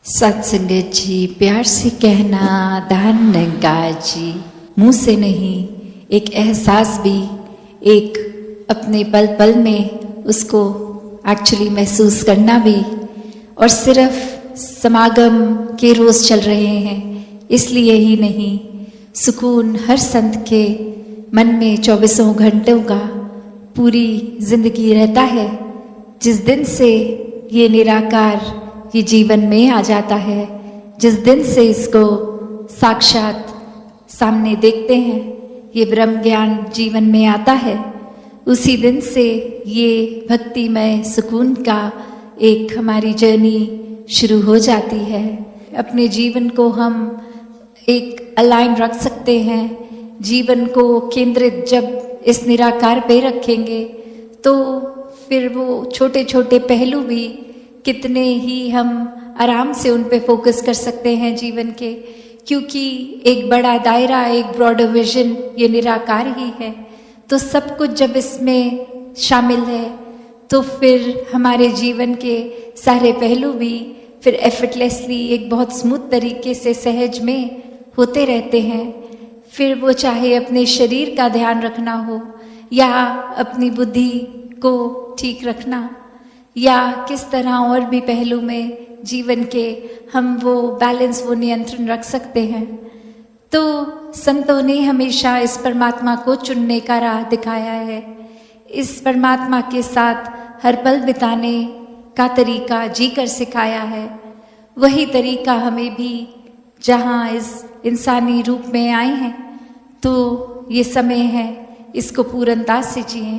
सत्संगत जी, प्यार से कहना दान निरंकार जी, मुंह से नहीं, एक एहसास भी, एक अपने पल पल में उसको एक्चुअली महसूस करना भी। और सिर्फ समागम के रोज़ चल रहे हैं इसलिए ही नहीं, सुकून हर संत के मन में 24 घंटों का पूरी जिंदगी रहता है। जिस दिन से ये निराकार ये जीवन में आ जाता है, जिस दिन से इसको साक्षात सामने देखते हैं, ये ब्रह्म ज्ञान जीवन में आता है, उसी दिन से ये भक्तिमय सुकून का एक हमारी जर्नी शुरू हो जाती है। अपने जीवन को हम एक अलाइन रख सकते हैं। जीवन को केंद्रित जब इस निराकार पे रखेंगे तो फिर वो छोटे छोटे पहलू भी कितने ही हम आराम से उन पे फोकस कर सकते हैं जीवन के, क्योंकि एक बड़ा दायरा, एक ब्रॉडर विजन ये निराकार ही है। तो सब कुछ जब इसमें शामिल है तो फिर हमारे जीवन के सारे पहलू भी फिर एफर्टलेसली एक बहुत स्मूथ तरीके से सहज में होते रहते हैं। फिर वो चाहे अपने शरीर का ध्यान रखना हो या अपनी बुद्धि को ठीक रखना या किस तरह और भी पहलू में जीवन के हम वो बैलेंस, वो नियंत्रण रख सकते हैं। तो संतों ने हमेशा इस परमात्मा को चुनने का राह दिखाया है। इस परमात्मा के साथ हर पल बिताने का तरीका जी कर सिखाया है। वही तरीका हमें भी, जहाँ इस इंसानी रूप में आए हैं तो ये समय है इसको पूर्णता से जिए।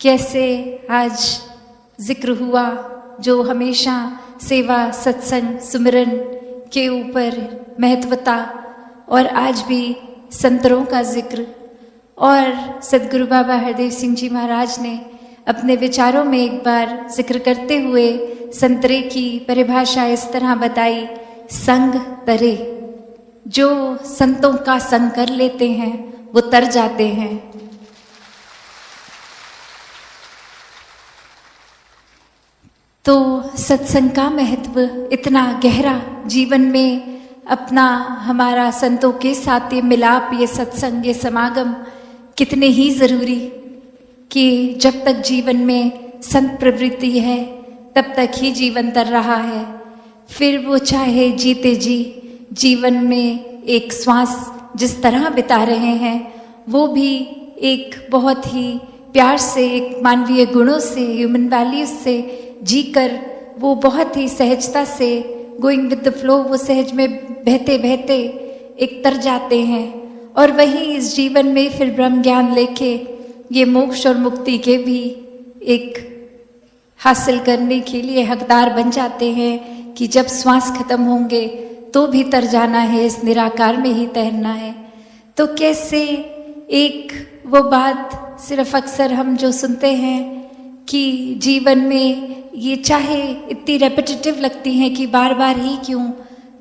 कैसे आज जिक्र हुआ जो हमेशा सेवा, सत्संग, सुमिरन के ऊपर महत्वता, और आज भी संतरों का जिक्र। और सदगुरु बाबा हरदेव सिंह जी महाराज ने अपने विचारों में एक बार जिक्र करते हुए संतरे की परिभाषा इस तरह बताई, संग तरे। जो संतों का संग कर लेते हैं वो तर जाते हैं। तो सत्संग का महत्व इतना गहरा, जीवन में अपना हमारा संतों के साथ ये मिलाप, ये सत्संग, ये समागम कितने ही ज़रूरी कि जब तक जीवन में संत प्रवृत्ति है तब तक ही जीवन तर रहा है। फिर वो चाहे जीते जी जीवन में एक श्वास जिस तरह बिता रहे हैं वो भी एक बहुत ही प्यार से, एक मानवीय गुणों से, ह्यूमन वैल्यूज से जीकर वो बहुत ही सहजता से गोइंग विद द फ्लो, वो सहज में बहते बहते एक तर जाते हैं। और वहीं इस जीवन में फिर ब्रह्म ज्ञान लेके ये मोक्ष और मुक्ति के भी एक हासिल करने के लिए हकदार बन जाते हैं कि जब श्वास खत्म होंगे तो भी तर जाना है, इस निराकार में ही तैरना है। तो कैसे एक वो बात सिर्फ अक्सर हम जो सुनते हैं कि जीवन में ये चाहे इतनी रेपिटेटिव लगती हैं कि बार बार ही क्यों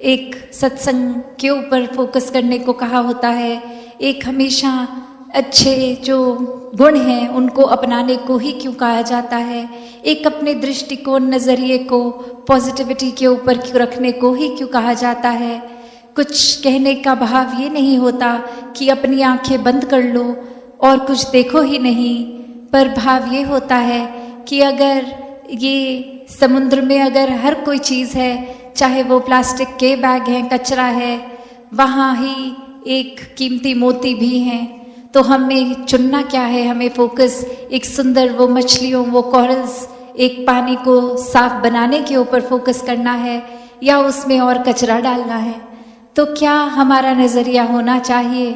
एक सत्संग के ऊपर फोकस करने को कहा होता है, एक हमेशा अच्छे जो गुण हैं उनको अपनाने को ही क्यों कहा जाता है, एक अपने दृष्टिकोण, नज़रिए को पॉजिटिविटी के ऊपर क्यों रखने को ही क्यों कहा जाता है। कुछ कहने का भाव ये नहीं होता कि अपनी आंखें बंद कर लो और कुछ देखो ही नहीं, पर भाव ये होता है कि अगर ये समुद्र में अगर हर कोई चीज़ है, चाहे वो प्लास्टिक के बैग हैं, कचरा है, वहाँ ही एक कीमती मोती भी हैं, तो हमें चुनना क्या है, हमें फोकस एक सुंदर वो मछलियों, वो कॉरल्स, एक पानी को साफ बनाने के ऊपर फोकस करना है या उसमें और कचरा डालना है। तो क्या हमारा नज़रिया होना चाहिए?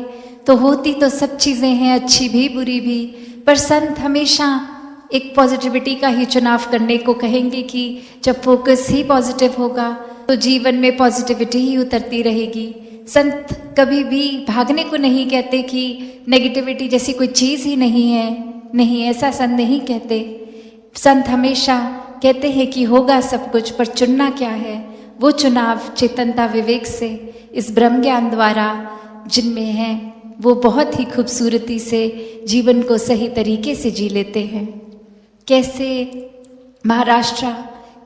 तो होती तो सब चीज़ें हैं, अच्छी भी बुरी भी, पर संत हमेशा एक पॉजिटिविटी का ही चुनाव करने को कहेंगे कि जब फोकस ही पॉजिटिव होगा तो जीवन में पॉजिटिविटी ही उतरती रहेगी। संत कभी भी भागने को नहीं कहते कि नेगेटिविटी जैसी कोई चीज़ ही नहीं है, नहीं, ऐसा संत नहीं कहते। संत हमेशा कहते हैं कि होगा सब कुछ, पर चुनना क्या है, वो चुनाव चेतनता, विवेक से, इस ब्रह्म ज्ञान द्वारा जिनमें है वो बहुत ही खूबसूरती से जीवन को सही तरीके से जी लेते हैं। कैसे महाराष्ट्र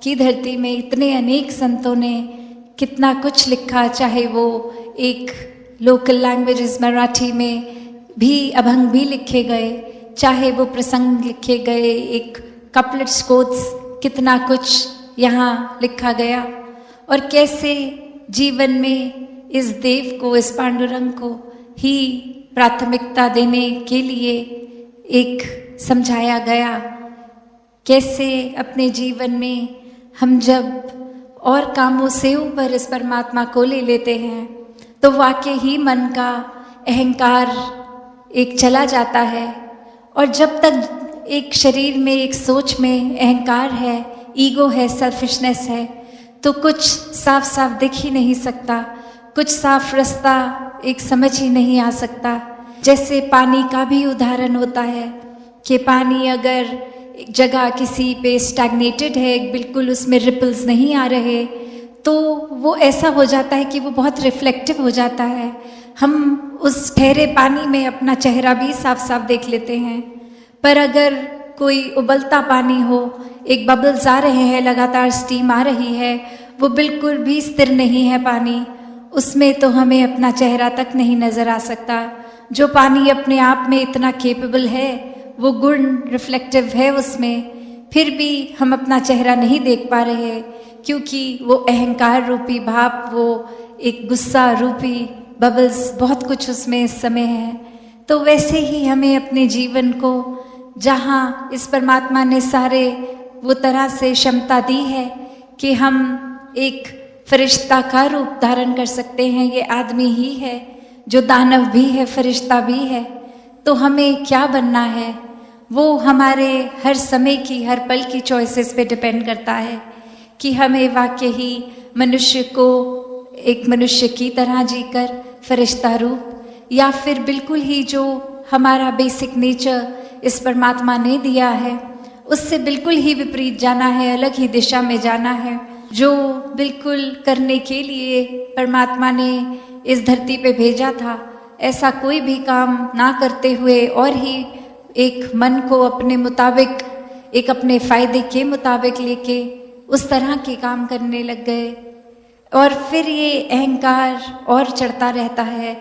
की धरती में इतने अनेक संतों ने कितना कुछ लिखा, चाहे वो एक लोकल लैंग्वेजेस मराठी में भी अभंग भी लिखे गए, चाहे वो प्रसंग लिखे गए, एक कपलेट्स कोट्स, कितना कुछ यहाँ लिखा गया। और कैसे जीवन में इस देव को, इस पांडुरंग को ही प्राथमिकता देने के लिए एक समझाया गया। कैसे अपने जीवन में हम जब और कामों से ऊपर इस परमात्मा को ले लेते हैं तो वाकई ही मन का अहंकार एक चला जाता है। और जब तक एक शरीर में, एक सोच में अहंकार है, ईगो है, सेल्फिशनेस है, तो कुछ साफ साफ दिख ही नहीं सकता, कुछ साफ रास्ता एक समझ ही नहीं आ सकता। जैसे पानी का भी उदाहरण होता है कि पानी अगर एक जगह किसी पे स्टैग्नेटेड है, बिल्कुल उसमें रिपल्स नहीं आ रहे, तो वो ऐसा हो जाता है कि वो बहुत रिफ्लेक्टिव हो जाता है। हम उस ठहरे पानी में अपना चेहरा भी साफ साफ देख लेते हैं। पर अगर कोई उबलता पानी हो, एक बबल्स आ रहे हैं, लगातार स्टीम आ रही है, वो बिल्कुल भी स्थिर नहीं है पानी, उसमें तो हमें अपना चेहरा तक नहीं नज़र आ सकता। जो पानी अपने आप में इतना कैपेबल है, वो गुण रिफ्लेक्टिव है उसमें, फिर भी हम अपना चेहरा नहीं देख पा रहे क्योंकि वो अहंकार रूपी भाप, वो एक गुस्सा रूपी बबल्स, बहुत कुछ उसमें इस समय है। तो वैसे ही हमें अपने जीवन को, जहाँ इस परमात्मा ने सारे वो तरह से क्षमता दी है कि हम एक फरिश्ता का रूप धारण कर सकते हैं, ये आदमी ही है जो दानव भी है, फरिश्ता भी है, तो हमें क्या बनना है वो हमारे हर समय की, हर पल की चॉइसेस पे डिपेंड करता है कि हमें वाकई ही मनुष्य को एक मनुष्य की तरह जीकर फरिश्ता रूप, या फिर बिल्कुल ही जो हमारा बेसिक नेचर इस परमात्मा ने दिया है उससे बिल्कुल ही विपरीत जाना है, अलग ही दिशा में जाना है, जो बिल्कुल करने के लिए परमात्मा ने इस धरती पे भेजा था। ऐसा कोई भी काम ना करते हुए और ही एक मन को अपने मुताबिक, एक अपने फायदे के मुताबिक लेके उस तरह के काम करने लग गए। और फिर ये अहंकार और चढ़ता रहता है,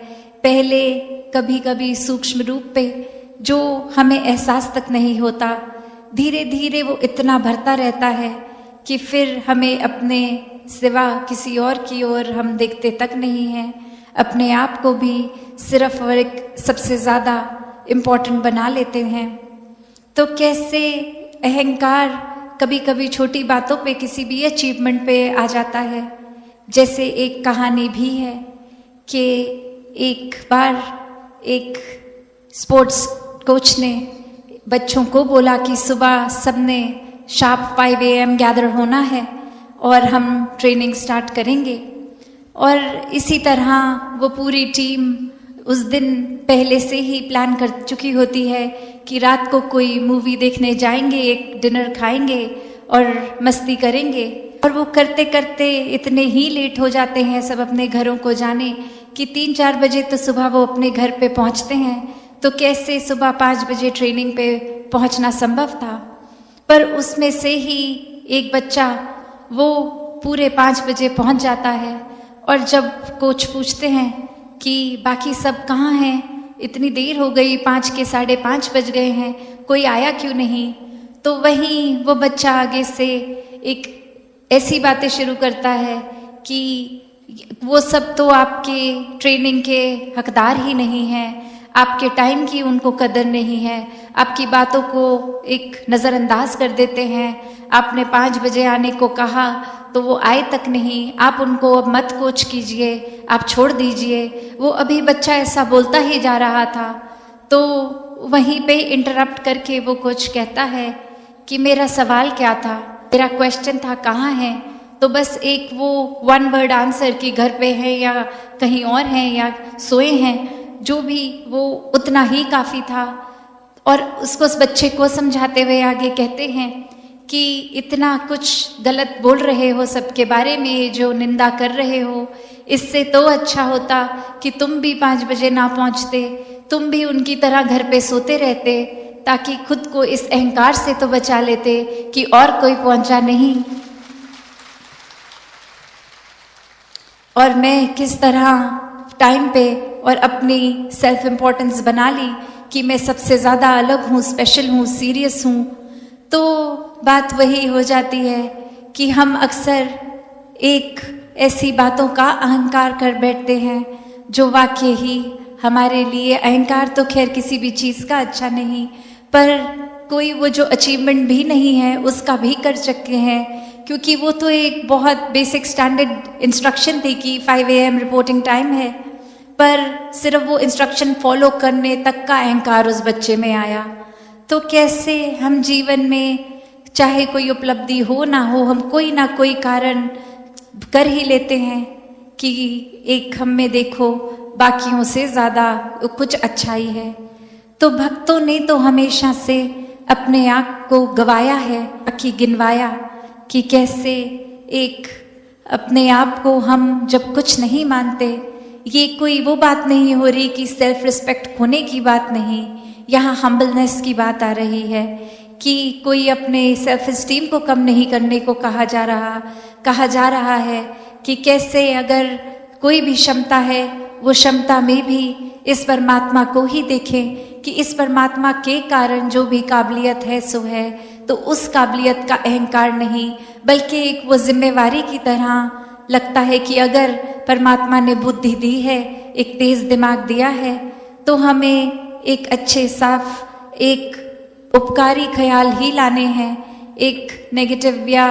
पहले कभी कभी सूक्ष्म रूप पे जो हमें एहसास तक नहीं होता, धीरे धीरे वो इतना भरता रहता है कि फिर हमें अपने सिवा किसी और की ओर हम देखते तक नहीं हैं, अपने आप को भी सिर्फ और एक सबसे ज़्यादा इम्पोर्टेंट बना लेते हैं। तो कैसे अहंकार कभी कभी छोटी बातों पे, किसी भी अचीवमेंट पे आ जाता है। जैसे एक कहानी भी है कि एक बार एक स्पोर्ट्स कोच ने बच्चों को बोला कि सुबह सबने शार्प 5 AM गैदर होना है और हम ट्रेनिंग स्टार्ट करेंगे। और इसी तरह वो पूरी टीम उस दिन पहले से ही प्लान कर चुकी होती है कि रात को कोई मूवी देखने जाएंगे, एक डिनर खाएंगे और मस्ती करेंगे। और वो करते करते इतने ही लेट हो जाते हैं सब अपने घरों को जाने कि 3-4 बजे तो सुबह वो अपने घर पे पहुंचते हैं। तो कैसे सुबह 5 बजे ट्रेनिंग पे पहुंचना संभव था, पर उसमें से ही एक बच्चा वो पूरे 5 बजे पहुंच जाता है। और जब कोच पूछते हैं कि बाकी सब कहाँ हैं, इतनी देर हो गई, 5 के 5:30 बज गए हैं, कोई आया क्यों नहीं, तो वहीं वो बच्चा आगे से एक ऐसी बातें शुरू करता है कि वो सब तो आपके ट्रेनिंग के हकदार ही नहीं हैं, आपके टाइम की उनको कदर नहीं है, आपकी बातों को एक नज़रअंदाज कर देते हैं। आपने 5 बजे आने को कहा तो वो आए तक नहीं, आप उनको अब मत कोच कीजिए, आप छोड़ दीजिए। वो अभी बच्चा ऐसा बोलता ही जा रहा था, तो वहीं पे इंटरप्ट करके वो कोच कहता है कि मेरा सवाल क्या था, मेरा क्वेश्चन था कहाँ है। तो बस एक वो 1 वर्ड आंसर कि घर पे है या कहीं और हैं या सोए हैं, जो भी वो उतना ही काफ़ी था। और उसको उस बच्चे को समझाते हुए आगे कहते हैं कि इतना कुछ गलत बोल रहे हो सबके बारे में, जो निंदा कर रहे हो, इससे तो अच्छा होता कि तुम भी 5 बजे ना पहुंचते, तुम भी उनकी तरह घर पे सोते रहते, ताकि खुद को इस अहंकार से तो बचा लेते कि और कोई पहुंचा नहीं। और मैं किस तरह टाइम पे और अपनी सेल्फ इम्पोर्टेंस बना ली कि मैं सबसे ज़्यादा अलग हूँ, स्पेशल हूँ, सीरियस हूँ। तो बात वही हो जाती है कि हम अक्सर एक ऐसी बातों का अहंकार कर बैठते हैं जो वाकई ही हमारे लिए, अहंकार तो खैर किसी भी चीज़ का अच्छा नहीं, पर कोई वो जो अचीवमेंट भी नहीं है उसका भी कर चुके हैं, क्योंकि वो तो एक बहुत बेसिक स्टैंडर्ड इंस्ट्रक्शन थी कि 5 AM रिपोर्टिंग टाइम है, पर सिर्फ वो इंस्ट्रक्शन फॉलो करने तक का अहंकार उस बच्चे में आया। तो कैसे हम जीवन में चाहे कोई उपलब्धि हो ना हो, हम कोई ना कोई कारण कर ही लेते हैं कि एक हम में देखो बाकियों से ज़्यादा कुछ अच्छाई है। तो भक्तों ने तो हमेशा से अपने आप को गवाया है, कि गिनवाया कि कैसे एक अपने आप को हम जब कुछ नहीं मानते, ये कोई वो बात नहीं हो रही कि सेल्फ रिस्पेक्ट खोने की बात नहीं, यहाँ हम्बलनेस की बात आ रही है कि कोई अपने सेल्फ एस्टीम को कम नहीं करने को कहा जा रहा है कि कैसे अगर कोई भी क्षमता है वो क्षमता में भी इस परमात्मा को ही देखें कि इस परमात्मा के कारण जो भी काबिलियत है सो है, तो उस काबिलियत का अहंकार नहीं बल्कि एक वो जिम्मेवारी की तरह लगता है कि अगर परमात्मा ने बुद्धि दी है, एक तेज दिमाग दिया है, तो हमें एक अच्छे साफ एक उपकारी ख्याल ही लाने हैं, एक नेगेटिव या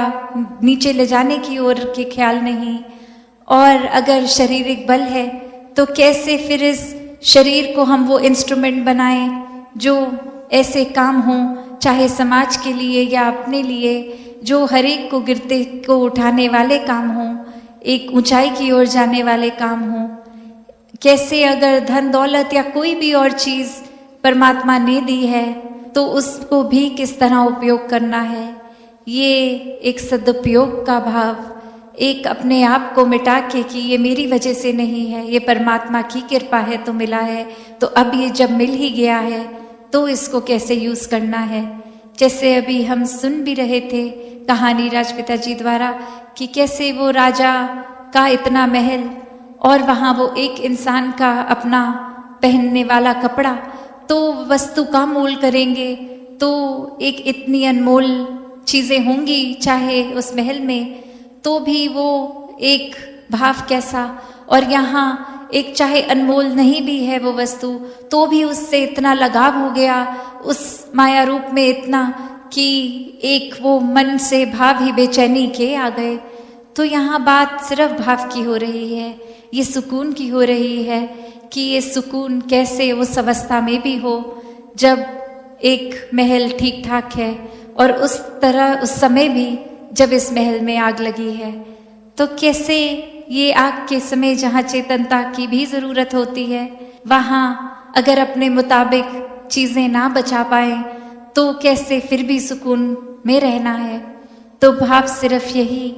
नीचे ले जाने की ओर के ख्याल नहीं। और अगर शारीरिक बल है तो कैसे फिर इस शरीर को हम वो इंस्ट्रूमेंट बनाएं जो ऐसे काम हों, चाहे समाज के लिए या अपने लिए, जो हर एक को गिरते को उठाने वाले काम हों, एक ऊंचाई की ओर जाने वाले काम हों। कैसे अगर धन दौलत या कोई भी और चीज़ परमात्मा ने दी है तो उसको भी किस तरह उपयोग करना है, ये एक सदुपयोग का भाव, एक अपने आप को मिटा के कि ये मेरी वजह से नहीं है, ये परमात्मा की कृपा है तो मिला है, तो अब ये जब मिल ही गया है तो इसको कैसे यूज़ करना है। जैसे अभी हम सुन भी रहे थे कहानी राजपिता जी द्वारा कि कैसे वो राजा का इतना महल और वहाँ वो एक इंसान का अपना पहनने वाला कपड़ा, तो वस्तु का मोल करेंगे तो एक इतनी अनमोल चीज़ें होंगी चाहे उस महल में, तो भी वो एक भाव कैसा। और यहाँ एक चाहे अनमोल नहीं भी है वो वस्तु, तो भी उससे इतना लगाव हो गया उस माया रूप में इतना कि एक वो मन से भाव ही बेचैनी के आ गए। तो यहाँ बात सिर्फ भाव की हो रही है, ये सुकून की हो रही है कि ये सुकून कैसे उस अवस्था में भी हो जब एक महल ठीक ठाक है और उस तरह उस समय भी जब इस महल में आग लगी है, तो कैसे ये आग के समय जहाँ चेतनता की भी ज़रूरत होती है, वहाँ अगर अपने मुताबिक चीज़ें ना बचा पाए तो कैसे फिर भी सुकून में रहना है। तो भाव सिर्फ यही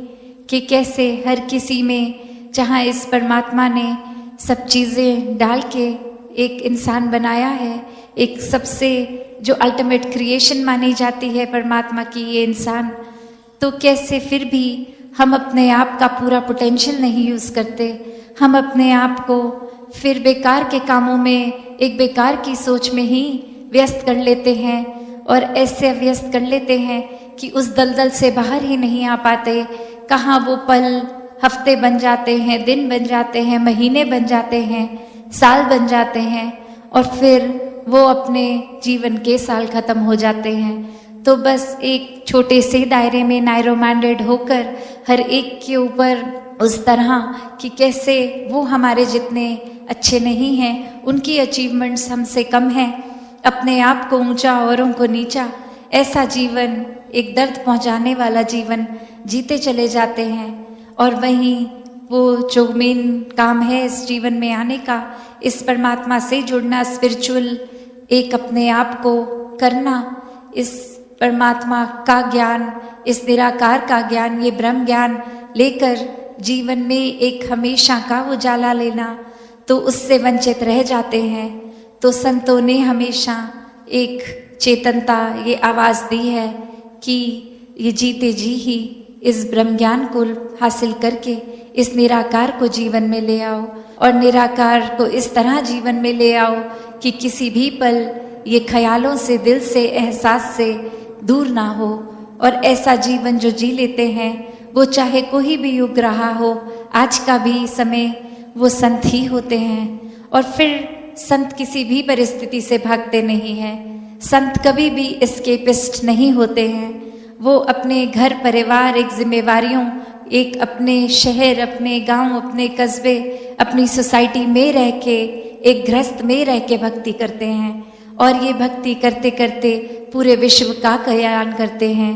कि कैसे हर किसी में जहाँ इस परमात्मा ने सब चीज़ें डाल के एक इंसान बनाया है, एक सबसे जो अल्टीमेट क्रिएशन मानी जाती है परमात्मा की ये इंसान, तो कैसे फिर भी हम अपने आप का पूरा पोटेंशियल नहीं यूज़ करते, हम अपने आप को फिर बेकार के कामों में, एक बेकार की सोच में ही व्यस्त कर लेते हैं और ऐसे व्यस्त कर लेते हैं कि उस दलदल से बाहर ही नहीं आ पाते। कहाँ वो पल हफ्ते बन जाते हैं, दिन बन जाते हैं, महीने बन जाते हैं, साल बन जाते हैं और फिर वो अपने जीवन के साल ख़त्म हो जाते हैं। तो बस एक छोटे से दायरे में नैरो माइंडेड होकर हर एक के ऊपर उस तरह कि कैसे वो हमारे जितने अच्छे नहीं हैं, उनकी अचीवमेंट्स हमसे कम हैं, अपने आप को ऊंचा औरों को नीचा, ऐसा जीवन, एक दर्द पहुंचाने वाला जीवन जीते चले जाते हैं। और वहीं वो जो मेन काम है इस जीवन में आने का, इस परमात्मा से जुड़ना, स्पिरिचुअल एक अपने आप को करना, इस परमात्मा का ज्ञान, इस निराकार का ज्ञान, ये ब्रह्म ज्ञान लेकर जीवन में एक हमेशा का उजाला लेना, तो उससे वंचित रह जाते हैं। तो संतों ने हमेशा एक चेतनता, ये आवाज़ दी है कि ये जीते जी ही इस ब्रह्म ज्ञान को हासिल करके इस निराकार को जीवन में ले आओ और निराकार को इस तरह जीवन में ले आओ कि किसी भी पल ये ख्यालों से, दिल से, एहसास से दूर ना हो। और ऐसा जीवन जो जी लेते हैं वो चाहे कोई भी युग रहा हो, आज का भी समय, वो संत ही होते हैं। और फिर संत किसी भी परिस्थिति से भागते नहीं हैं। संत कभी भी एस्केपिस्ट नहीं होते हैं। वो अपने घर परिवार, एक जिम्मेवारियों, एक अपने शहर, अपने गांव, अपने कस्बे, अपनी सोसाइटी में रह के, एक गृहस्थ में रह के भक्ति करते हैं। और ये भक्ति करते करते पूरे विश्व का कल्याण करते हैं।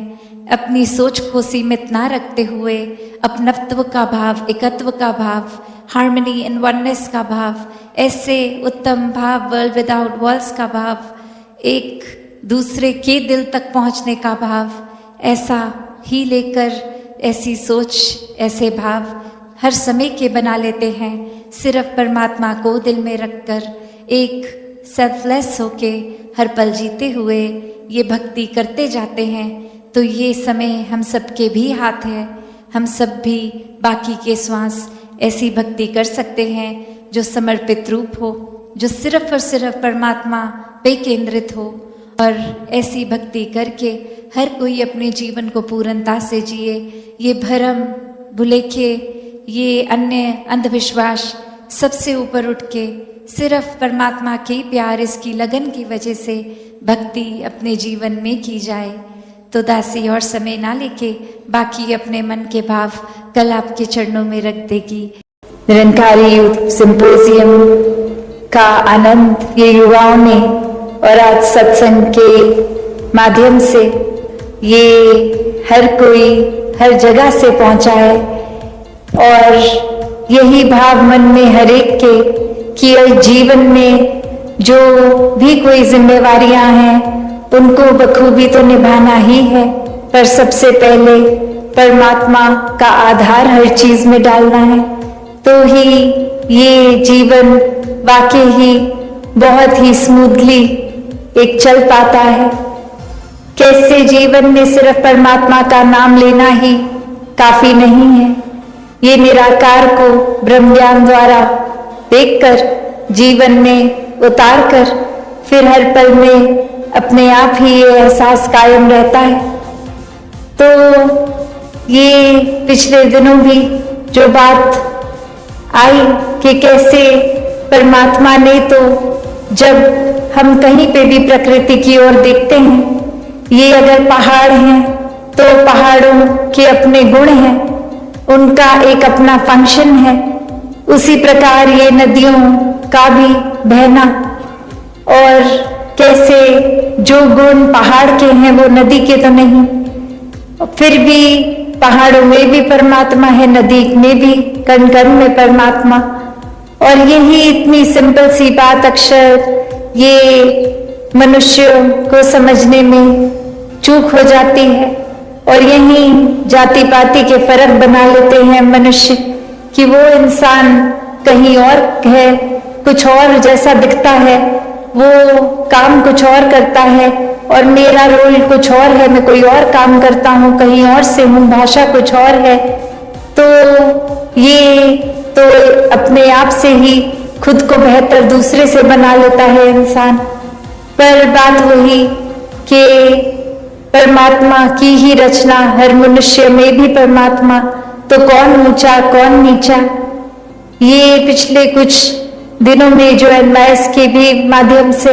अपनी सोच को सीमित ना रखते हुए अपनत्व का भाव, एकत्व का भाव, हार्मनी एंड वननेस का भाव, ऐसे उत्तम भाव, वर्ल्ड विदाउट वॉल्स का भाव, एक दूसरे के दिल तक पहुंचने का भाव, ऐसा ही लेकर, ऐसी सोच, ऐसे भाव हर समय के बना लेते हैं। सिर्फ परमात्मा को दिल में रखकर, एक सेल्फलेस होके हर पल जीते हुए ये भक्ति करते जाते हैं। तो ये समय हम सबके भी हाथ है। हम सब भी बाकी के श्वास ऐसी भक्ति कर सकते हैं जो समर्पित रूप हो, जो सिर्फ और सिर्फ परमात्मा पे केंद्रित हो। और ऐसी भक्ति करके हर कोई अपने जीवन को पूर्णता से जिए। ये भरम, भुलेखे, ये अन्य अंधविश्वास सबसे ऊपर उठ के सिर्फ परमात्मा के प्यार, इसकी लगन की वजह से भक्ति अपने जीवन में की जाए। तो दासी और समय ना लेके बाकी अपने मन के भाव कल आपके चरणों में रख देगी। निरंकारी यूथ सिंपोजियम का आनंद ये युवाओं ने और आज सत्संग के माध्यम से ये हर कोई हर जगह से पहुंचा है। और यही भाव मन में हर एक के कि जीवन में जो भी कोई जिम्मेवारियां हैं उनको बखूबी तो निभाना ही है, पर सबसे पहले परमात्मा का आधार हर चीज में डालना है। तो ही ये जीवन वाकई ही बहुत ही स्मूथली एक चल पाता है। कैसे जीवन में सिर्फ परमात्मा का नाम लेना ही काफी नहीं है। ये निराकार को ब्रह्म ज्ञान द्वारा देखकर जीवन में उतार कर फिर हर पल में अपने आप ही ये एहसास कायम रहता है। तो ये पिछले दिनों भी जो बात आई कि कैसे परमात्मा ने, तो जब हम कहीं पे भी प्रकृति की ओर देखते हैं, ये अगर पहाड़ हैं तो पहाड़ों के अपने गुण हैं, उनका एक अपना फंक्शन है। उसी प्रकार ये नदियों का भी बहना, और कैसे जो गुण पहाड़ के हैं वो नदी के तो नहीं, फिर भी पहाड़ों में भी परमात्मा है, नदी में भी, कण कण में परमात्मा। और यही इतनी सिंपल सी बात अक्सर ये मनुष्यों को समझने में चूक हो जाती है। और यही जाति पाति के फर्क बना लेते हैं मनुष्य कि वो इंसान कहीं और है, कुछ और जैसा दिखता है, वो काम कुछ और करता है, और मेरा रोल कुछ और है, मैं कोई और काम करता हूँ, कहीं और से हूँ, भाषा कुछ और है। तो ये तो अपने आप से ही खुद को बेहतर दूसरे से बना लेता है इंसान। पर बात वही कि परमात्मा की ही रचना, हर मनुष्य में भी परमात्मा, तो कौन ऊंचा कौन नीचा, ये पिछले कुछ दिनों में जो एनवाइस के भी माध्यम से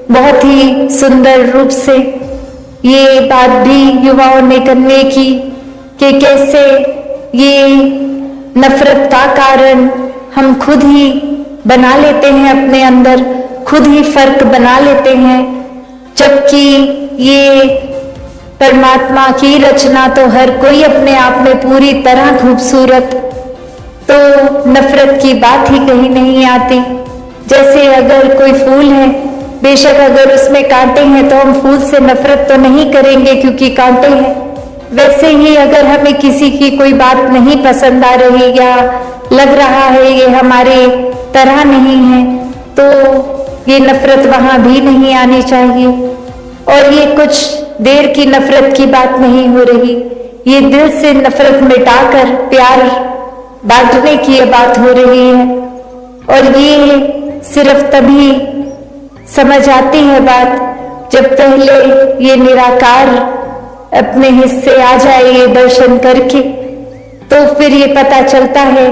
बहुत ही सुंदर रूप से ये बात भी युवाओं ने करने की कि कैसे ये नफरत का कारण हम खुद ही बना लेते हैं, अपने अंदर खुद ही फर्क बना लेते हैं। जबकि ये परमात्मा की रचना तो हर कोई अपने आप में पूरी तरह खूबसूरत, तो नफरत की बात ही कहीं नहीं आती। जैसे अगर कोई फूल है, बेशक अगर उसमें कांटे हैं तो हम फूल से नफरत तो नहीं करेंगे क्योंकि कांटे हैं। वैसे ही अगर हमें किसी की कोई बात नहीं पसंद आ रही या लग रहा है ये हमारे तरह नहीं है, तो ये नफरत वहां भी नहीं आनी चाहिए। और ये कुछ देर की नफरत की बात नहीं हो रही, ये दिल से नफरत मिटाकर प्यार बांटने की ये बात हो रही है। और ये सिर्फ तभी समझ आती है बात जब पहले ये निराकार अपने हिस्से आ जाए ये दर्शन करके, तो फिर ये पता चलता है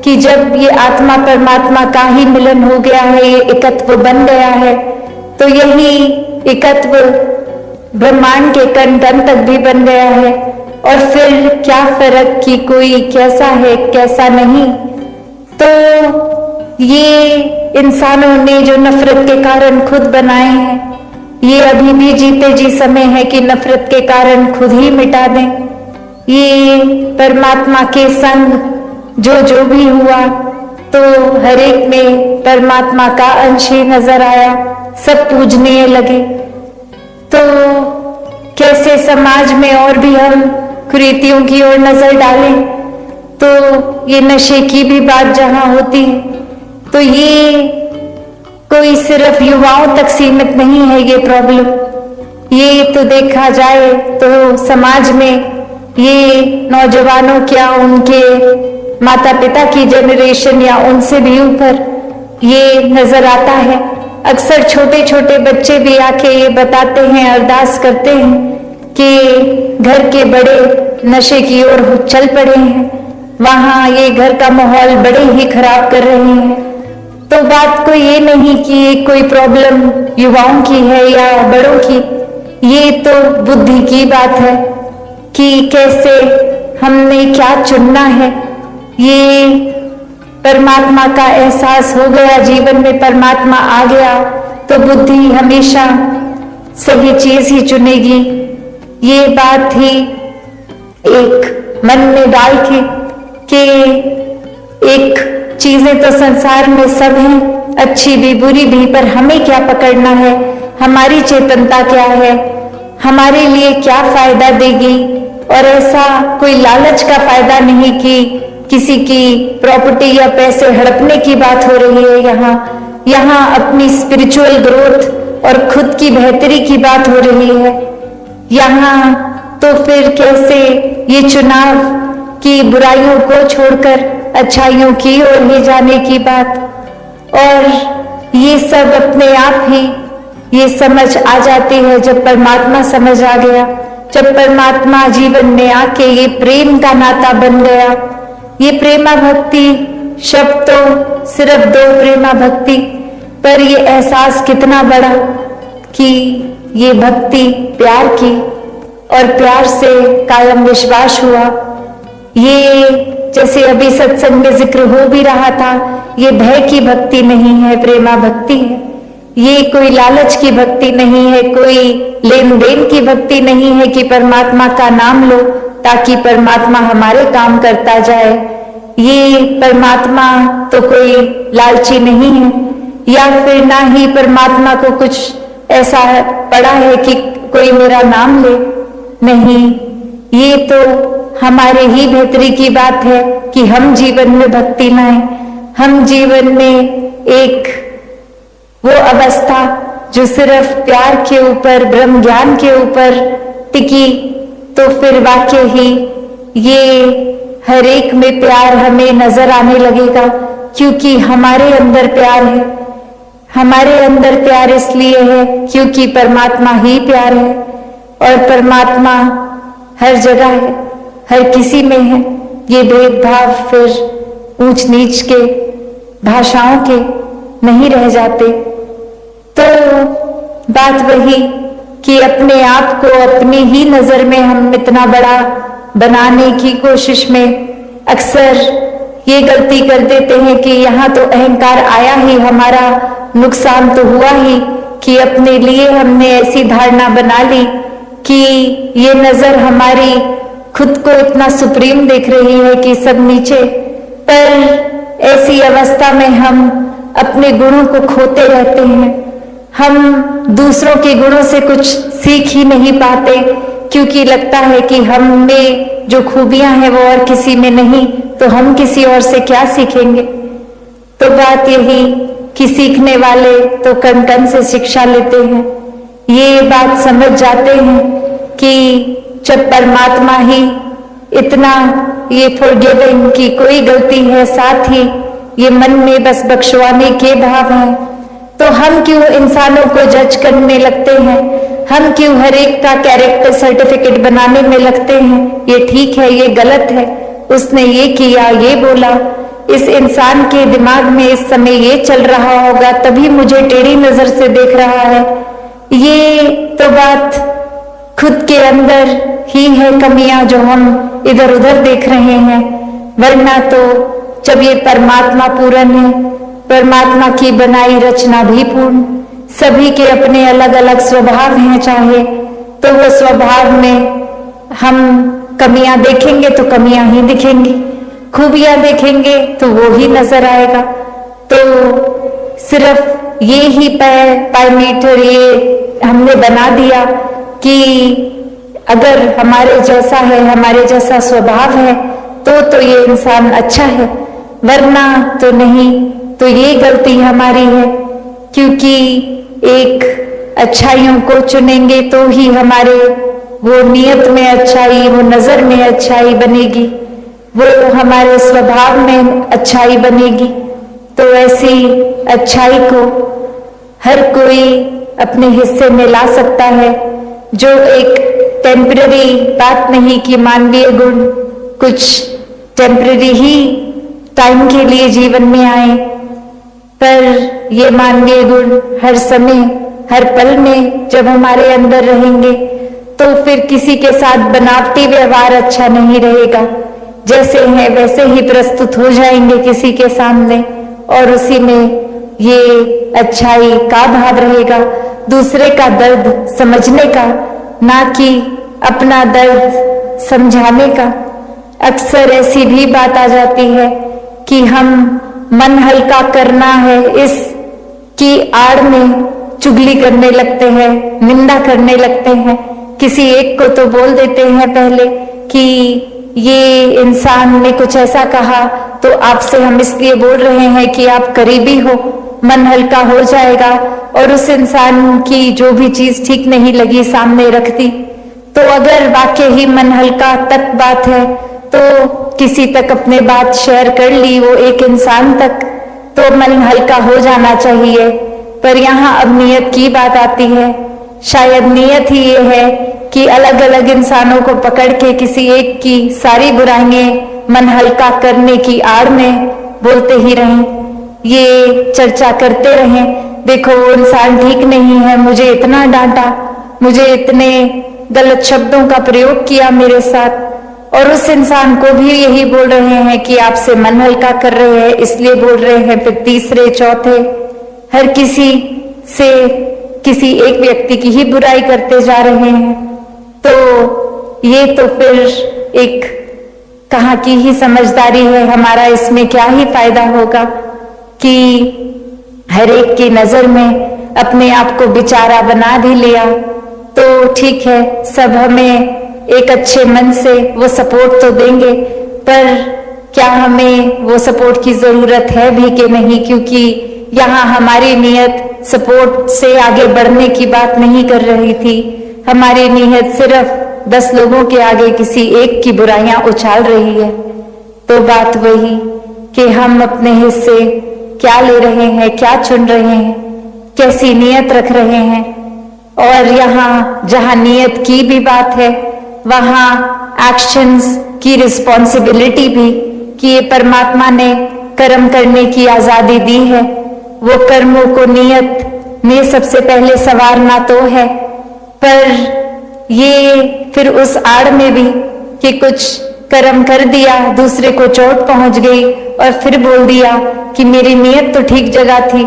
कि जब ये आत्मा परमात्मा का ही मिलन हो गया है, ये एकत्व बन गया है, तो यही एकत्व ब्रह्मांड के कण कण तक भी बन गया है। और फिर क्या फर्क कि कोई कैसा है कैसा नहीं। तो ये इंसानों ने जो नफरत के कारण खुद बनाए हैं, ये अभी भी जीते जी समय है कि नफरत के कारण खुद ही मिटा दें। ये परमात्मा के संग जो भी हुआ, तो हर एक में परमात्मा का अंश ही नजर आया, सब पूजनीय लगे। तो कैसे समाज में और भी हम कुरीतियों की ओर नजर डालें, तो ये नशे की भी बात जहां होती है, तो ये कोई सिर्फ युवाओं तक सीमित नहीं है ये प्रॉब्लम। ये तो देखा जाए तो समाज में ये नौजवानों क्या उनके माता पिता की जनरेशन या उनसे भी ऊपर ये नजर आता है। अक्सर छोटे छोटे बच्चे भी आके ये बताते हैं, अरदास करते हैं कि घर के बड़े नशे की ओर चल पड़े हैं, वहां ये घर का माहौल बड़े ही खराब कर रहे हैं। तो बात कोई ये नहीं कि कोई प्रॉब्लम युवाओं की है या बड़ों की, ये तो बुद्धि की बात है कि कैसे हमने क्या चुनना है। ये परमात्मा का एहसास हो गया, जीवन में परमात्मा आ गया, तो बुद्धि हमेशा सही चीज ही चुनेगी। ये बात ही एक मन में डाल के एक चीजें तो संसार में सब हैं, अच्छी भी बुरी भी, पर हमें क्या पकड़ना है, हमारी चेतनता क्या है, हमारे लिए क्या फायदा देगी। और ऐसा कोई लालच का फायदा नहीं कि किसी की प्रॉपर्टी या पैसे हड़पने की बात हो रही है। यहाँ अपनी स्पिरिचुअल ग्रोथ और खुद की बेहतरी की बात हो रही है। यहाँ तो फिर कैसे ये चुनाव की बुराइयों को छोड़कर अच्छाइयों की ओर ही जाने की बात, और ये सब अपने आप ही ये समझ आ जाती है जब परमात्मा समझ आ गया, जब परमात्मा जीवन में आके ये प्रेम का नाता बन गया। ये प्रेमा भक्ति शब्द तो सिर्फ दो प्रेमा भक्ति, पर ये एहसास कितना बड़ा कि ये भक्ति प्यार की, और प्यार से कायम विश्वास हुआ। ये जैसे अभी सत्संग में जिक्र हो भी रहा था, ये भय की भक्ति नहीं है, प्रेमा भक्ति है। ये कोई लालच की भक्ति नहीं है, कोई लेन देन की भक्ति नहीं है कि परमात्मा का नाम लो ताकि परमात्मा हमारे काम करता जाए। ये परमात्मा तो कोई लालची नहीं है, या फिर ना ही परमात्मा को कुछ ऐसा पड़ा है कि कोई मेरा नाम ले, नहीं। ये तो हमारे ही बेहतरी की बात है कि हम जीवन में भक्ति लाएं, हम जीवन में एक वो अवस्था जो सिर्फ प्यार के ऊपर, ब्रह्म ज्ञान के ऊपर टिकी, तो फिर वाकई ही ये हर एक में प्यार हमें नजर आने लगेगा, क्योंकि हमारे अंदर प्यार है। हमारे अंदर प्यार इसलिए है क्योंकि परमात्मा ही प्यार है, और परमात्मा हर जगह है, हर किसी में है। ये भेदभाव फिर ऊंच नीच के, भाषाओं के नहीं रह जाते। तो बात वही कि अपने आप को अपनी ही नजर में हम इतना बड़ा बनाने की कोशिश में अक्सर ये गलती कर देते हैं कि यहाँ तो अहंकार आया ही, हमारा नुकसान तो हुआ ही कि अपने लिए हमने ऐसी धारणा बना ली कि ये नजर हमारी खुद को इतना सुप्रीम देख रही है कि सब नीचे। पर ऐसी अवस्था में हम अपने गुणों को खोते रहते हैं, हम दूसरों के गुणों से कुछ सीख ही नहीं पाते, क्योंकि लगता है कि हम में जो खूबियां हैं वो और किसी में नहीं, तो हम किसी और से क्या सीखेंगे। तो बात यही कि सीखने वाले तो कण कण से शिक्षा लेते हैं। ये बात समझ जाते हैं कि जब परमात्मा ही इतना ये फॉरगिविंग की कोई गलती है, साथ ही ये मन में बस बख्शवाने के भाव हैं। तो हम क्यों इंसानों को जज करने लगते हैं? हम क्यों हर एक का कैरेक्टर सर्टिफिकेट बनाने में लगते हैं? ये ठीक है, ये गलत है, उसने ये किया, ये बोला। इस इंसान के दिमाग में इस समय ये चल रहा होगा, तभी मुझे टेढ़ी नजर से देख रहा है। ये तो बात खुद के अंदर ही है, कमियां जो हम इधर उधर देख रहे हैं। वरना तो जब ये परमात्मा पूर्ण है, परमात्मा की बनाई रचना भी पूर्ण, सभी के अपने अलग अलग स्वभाव हैं, चाहे तो वो स्वभाव में हम कमियां देखेंगे तो कमियां ही दिखेंगी, खूबियां देखेंगे तो वो ही नजर आएगा। तो सिर्फ ये ही पैरामीटर ये हमने बना दिया कि अगर हमारे जैसा है, हमारे जैसा स्वभाव है तो ये इंसान अच्छा है, वरना तो नहीं। तो ये गलती हमारी है, क्योंकि एक अच्छाइयों को चुनेंगे तो ही हमारे वो नियत में अच्छाई, वो नजर में अच्छाई बनेगी, वो हमारे स्वभाव में अच्छाई बनेगी। तो ऐसी अच्छाई को हर कोई अपने हिस्से में ला सकता है, जो एक टेम्पररी बात नहीं कि मानवीय गुण कुछ टेम्पररी ही टाइम के लिए जीवन में आए, पर ये मानवीय गुण हर समय हर पल में जब हमारे अंदर रहेंगे तो फिर किसी के साथ बनावटी व्यवहार अच्छा नहीं रहेगा। जैसे हैं वैसे ही प्रस्तुत हो जाएंगे किसी के सामने, और उसी में ये अच्छाई का भाव रहेगा, दूसरे का दर्द समझने का, ना कि अपना दर्द समझाने का। अक्सर ऐसी भी बात आ जाती है कि हम मन हल्का करना है, इसकी आड़ में चुगली करने लगते हैं, निंदा करने लगते हैं। किसी एक को तो बोल देते हैं पहले कि ये इंसान ने कुछ ऐसा कहा तो आपसे हम इसलिए बोल रहे हैं कि आप करीबी हो, मन हल्का हो जाएगा। और उस इंसान की जो भी चीज ठीक नहीं लगी सामने रख दी, तो अगर वाकई ही मन हल्का तक बात है तो किसी तक अपने बात शेयर कर ली, वो एक इंसान तक, तो मन हल्का हो जाना चाहिए। पर यहाँ अब नियत की बात आती है। शायद नियत ही ये है कि अलग अलग इंसानों को पकड़ के किसी एक की सारी बुराइयां मन हल्का करने की आड़ में बोलते ही रहें, ये चर्चा करते रहें, देखो वो इंसान ठीक नहीं है, मुझे इतना डांटा, मुझे इतने गलत शब्दों का प्रयोग किया मेरे साथ। और उस इंसान को भी यही बोल रहे हैं कि आपसे मन हल्का कर रहे हैं इसलिए बोल रहे हैं, फिर तीसरे चौथे हर किसी से किसी एक व्यक्ति की ही बुराई करते जा रहे हैं। तो ये तो फिर एक कहाँ की ही समझदारी है, हमारा इसमें क्या ही फायदा होगा कि हर एक की नजर में अपने आप को बेचारा बना भी लिया। तो ठीक है, सब हमें एक अच्छे मन से वो सपोर्ट तो देंगे, पर क्या हमें वो सपोर्ट की जरूरत है भी कि नहीं? क्योंकि यहाँ हमारी नियत सपोर्ट से आगे बढ़ने की बात नहीं कर रही थी, हमारी नियत सिर्फ 10 लोगों के आगे किसी एक की बुराइयां उछाल रही है। तो बात वही कि हम अपने हिस्से क्या ले रहे हैं, क्या चुन रहे हैं, कैसी नियत रख रहे हैं। और यहाँ जहाँ नियत की भी बात है, वहाँ एक्शंस की रिस्पॉन्सिबिलिटी भी, कि ये परमात्मा ने कर्म करने की आजादी दी है, वो कर्मों को नियत ने सबसे पहले संवारना तो है, पर ये फिर उस आड़ में भी कि कुछ कर्म कर दिया, दूसरे को चोट पहुंच गई और फिर बोल दिया कि मेरी नियत तो ठीक जगह थी,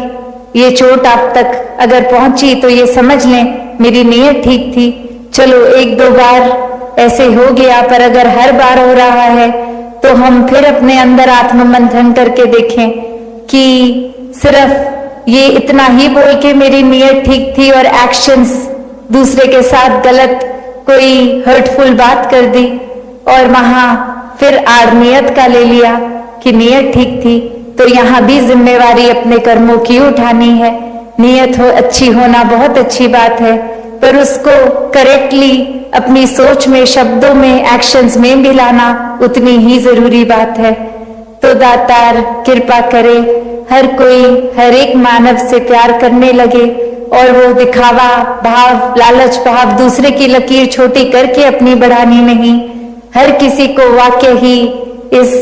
ये चोट आप तक अगर पहुंची तो ये समझ लें मेरी नियत ठीक थी। चलो 1-2 बार ऐसे हो गया, पर अगर हर बार हो रहा है तो हम फिर अपने अंदर आत्ममंथन करके देखें कि सिर्फ ये इतना ही बोल के मेरी नियत ठीक थी और एक्शंस दूसरे के साथ गलत कोई हर्टफुल बात कर दी और वहां फिर आड़ नियत का ले लिया कि नियत ठीक थी। तो यहाँ भी जिम्मेवारी अपने कर्मों की उठानी है। नियत हो अच्छी होना बहुत अच्छी बात है, पर उसको करेक्टली अपनी सोच में, शब्दों में, एक्शंस में भी लाना उतनी ही जरूरी बात है। तो दातार कृपा करे हर कोई, हर एक मानव से प्यार करने लगे और वो दिखावा भाव, लालच भाव, दूसरे की लकीर छोटी करके अपनी बढ़ानी नहीं, हर किसी को वाकई ही इस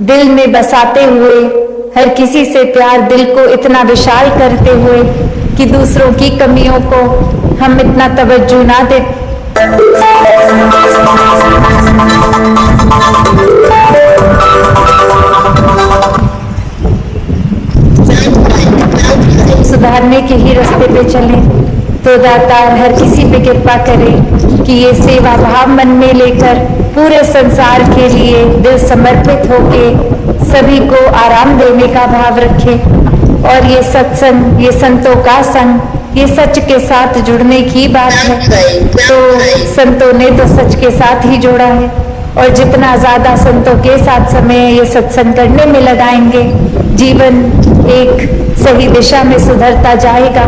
दिल में बसाते हुए, हर किसी से प्यार दिल को इतना विशाल करते हुए कि दूसरों की कमियों को हम इतना तवज्जो ना दे। सुधारने के ही रास्ते पे चलें। तो दातार हर किसी पे कृपा करे कि ये सेवा भाव मन में लेकर पूरे संसार के लिए दिल समर्पित होके सभी को आराम देने का भाव रखे। और ये सत्संग, ये संतों का संग, ये सच के साथ जुड़ने की बात है। तो संतों ने तो सच के साथ ही जोड़ा है और जितना ज्यादा संतों के साथ समय ये सत्संग करने में लगाएंगे, जीवन एक सही दिशा में सुधरता जाएगा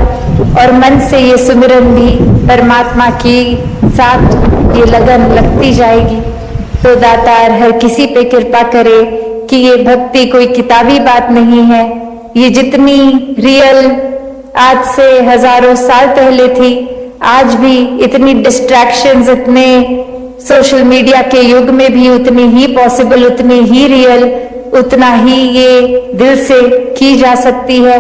और मन से ये सुमिरन भी परमात्मा की साथ ये लगन लगती जाएगी। तो दातार हर किसी पे कृपा करे कि ये भक्ति कोई किताबी बात नहीं है। ये जितनी रियल आज से हजारों साल पहले थी, आज भी इतनी डिस्ट्रैक्शंस, इतने सोशल मीडिया के युग में भी उतनी ही पॉसिबल, उतनी ही रियल, उतना ही ये दिल से की जा सकती है।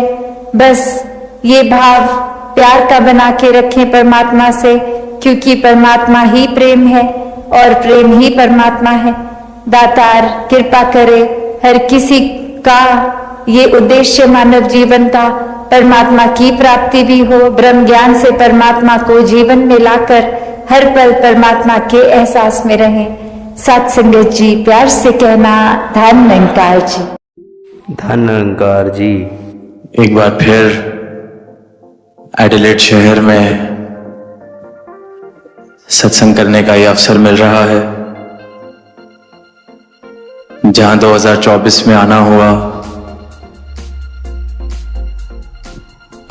बस ये भाव प्यार का बना के रखें परमात्मा से, क्योंकि परमात्मा ही प्रेम है और प्रेम ही परमात्मा है। दातार कृपा करे हर किसी का ये उद्देश्य मानव जीवन का परमात्मा की प्राप्ति भी हो, ब्रह्म ज्ञान से परमात्मा को जीवन में लाकर हर पल परमात्मा के एहसास में रहें। सत संगत जी, प्यार से कहना धन निरंकार जी। धन निरंकार जी। एक बार फिर एडिलेड शहर में सत्संग करने का ये अवसर मिल रहा है, जहां 2024 में आना हुआ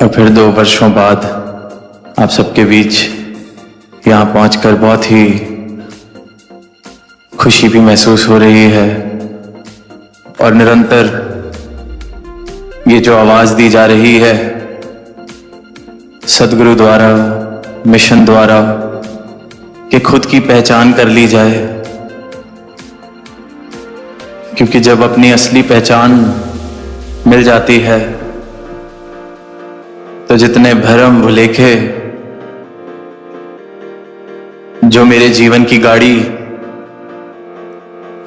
और फिर 2 वर्षों बाद आप सबके बीच यहां पहुंचकर बहुत ही खुशी भी महसूस हो रही है। और निरंतर ये जो आवाज दी जा रही है सदगुरु द्वारा, मिशन द्वारा, कि खुद की पहचान कर ली जाए, क्योंकि जब अपनी असली पहचान मिल जाती है तो जितने भरम भुलेखे जो मेरे जीवन की गाड़ी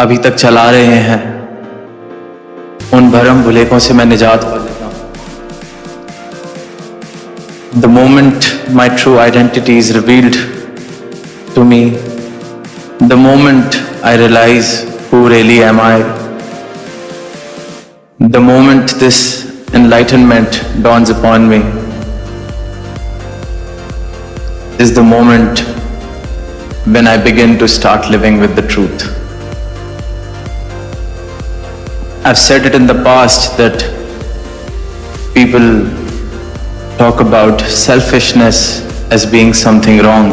अभी तक चला रहे हैं, उन भरम भुलेखों से मैं निजात पा लेता हूं। The moment my true identity is revealed to me, the moment I realize who really am I, the moment this enlightenment dawns upon me, is the moment when I begin to start living with the truth. I've said it in the past that people talk about selfishness as being something wrong.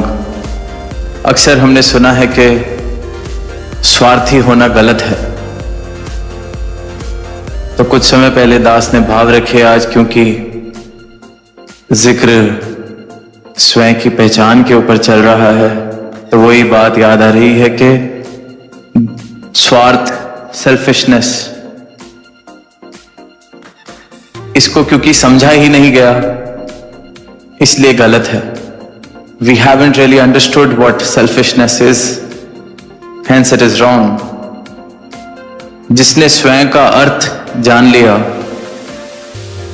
अक्सर हमने सुना है कि स्वार्थी होना गलत है। तो कुछ समय पहले दास ने भाव रखे आज, क्योंकि जिक्र स्वयं की पहचान के ऊपर चल रहा है, तो वही बात याद आ रही है कि स्वार्थ, सेल्फिशनेस, इसको क्योंकि समझा ही नहीं गया इसलिए गलत है। We haven't really understood what selfishness is, hence it is wrong. जिसने स्वयं का अर्थ जान लिया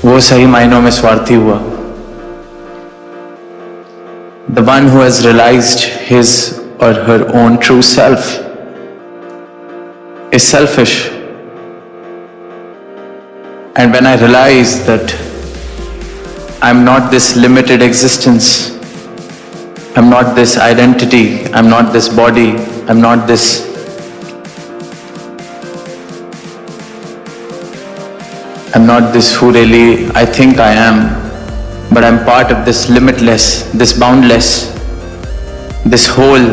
वो सही मायनों में स्वार्थी हुआ। The one who has realized his or her own true self is selfish. And when I realize that I'm not this limited existence, I'm not this identity, I'm not this body, I'm not this who really I think I am, but I'm part of this limitless, this boundless, this whole,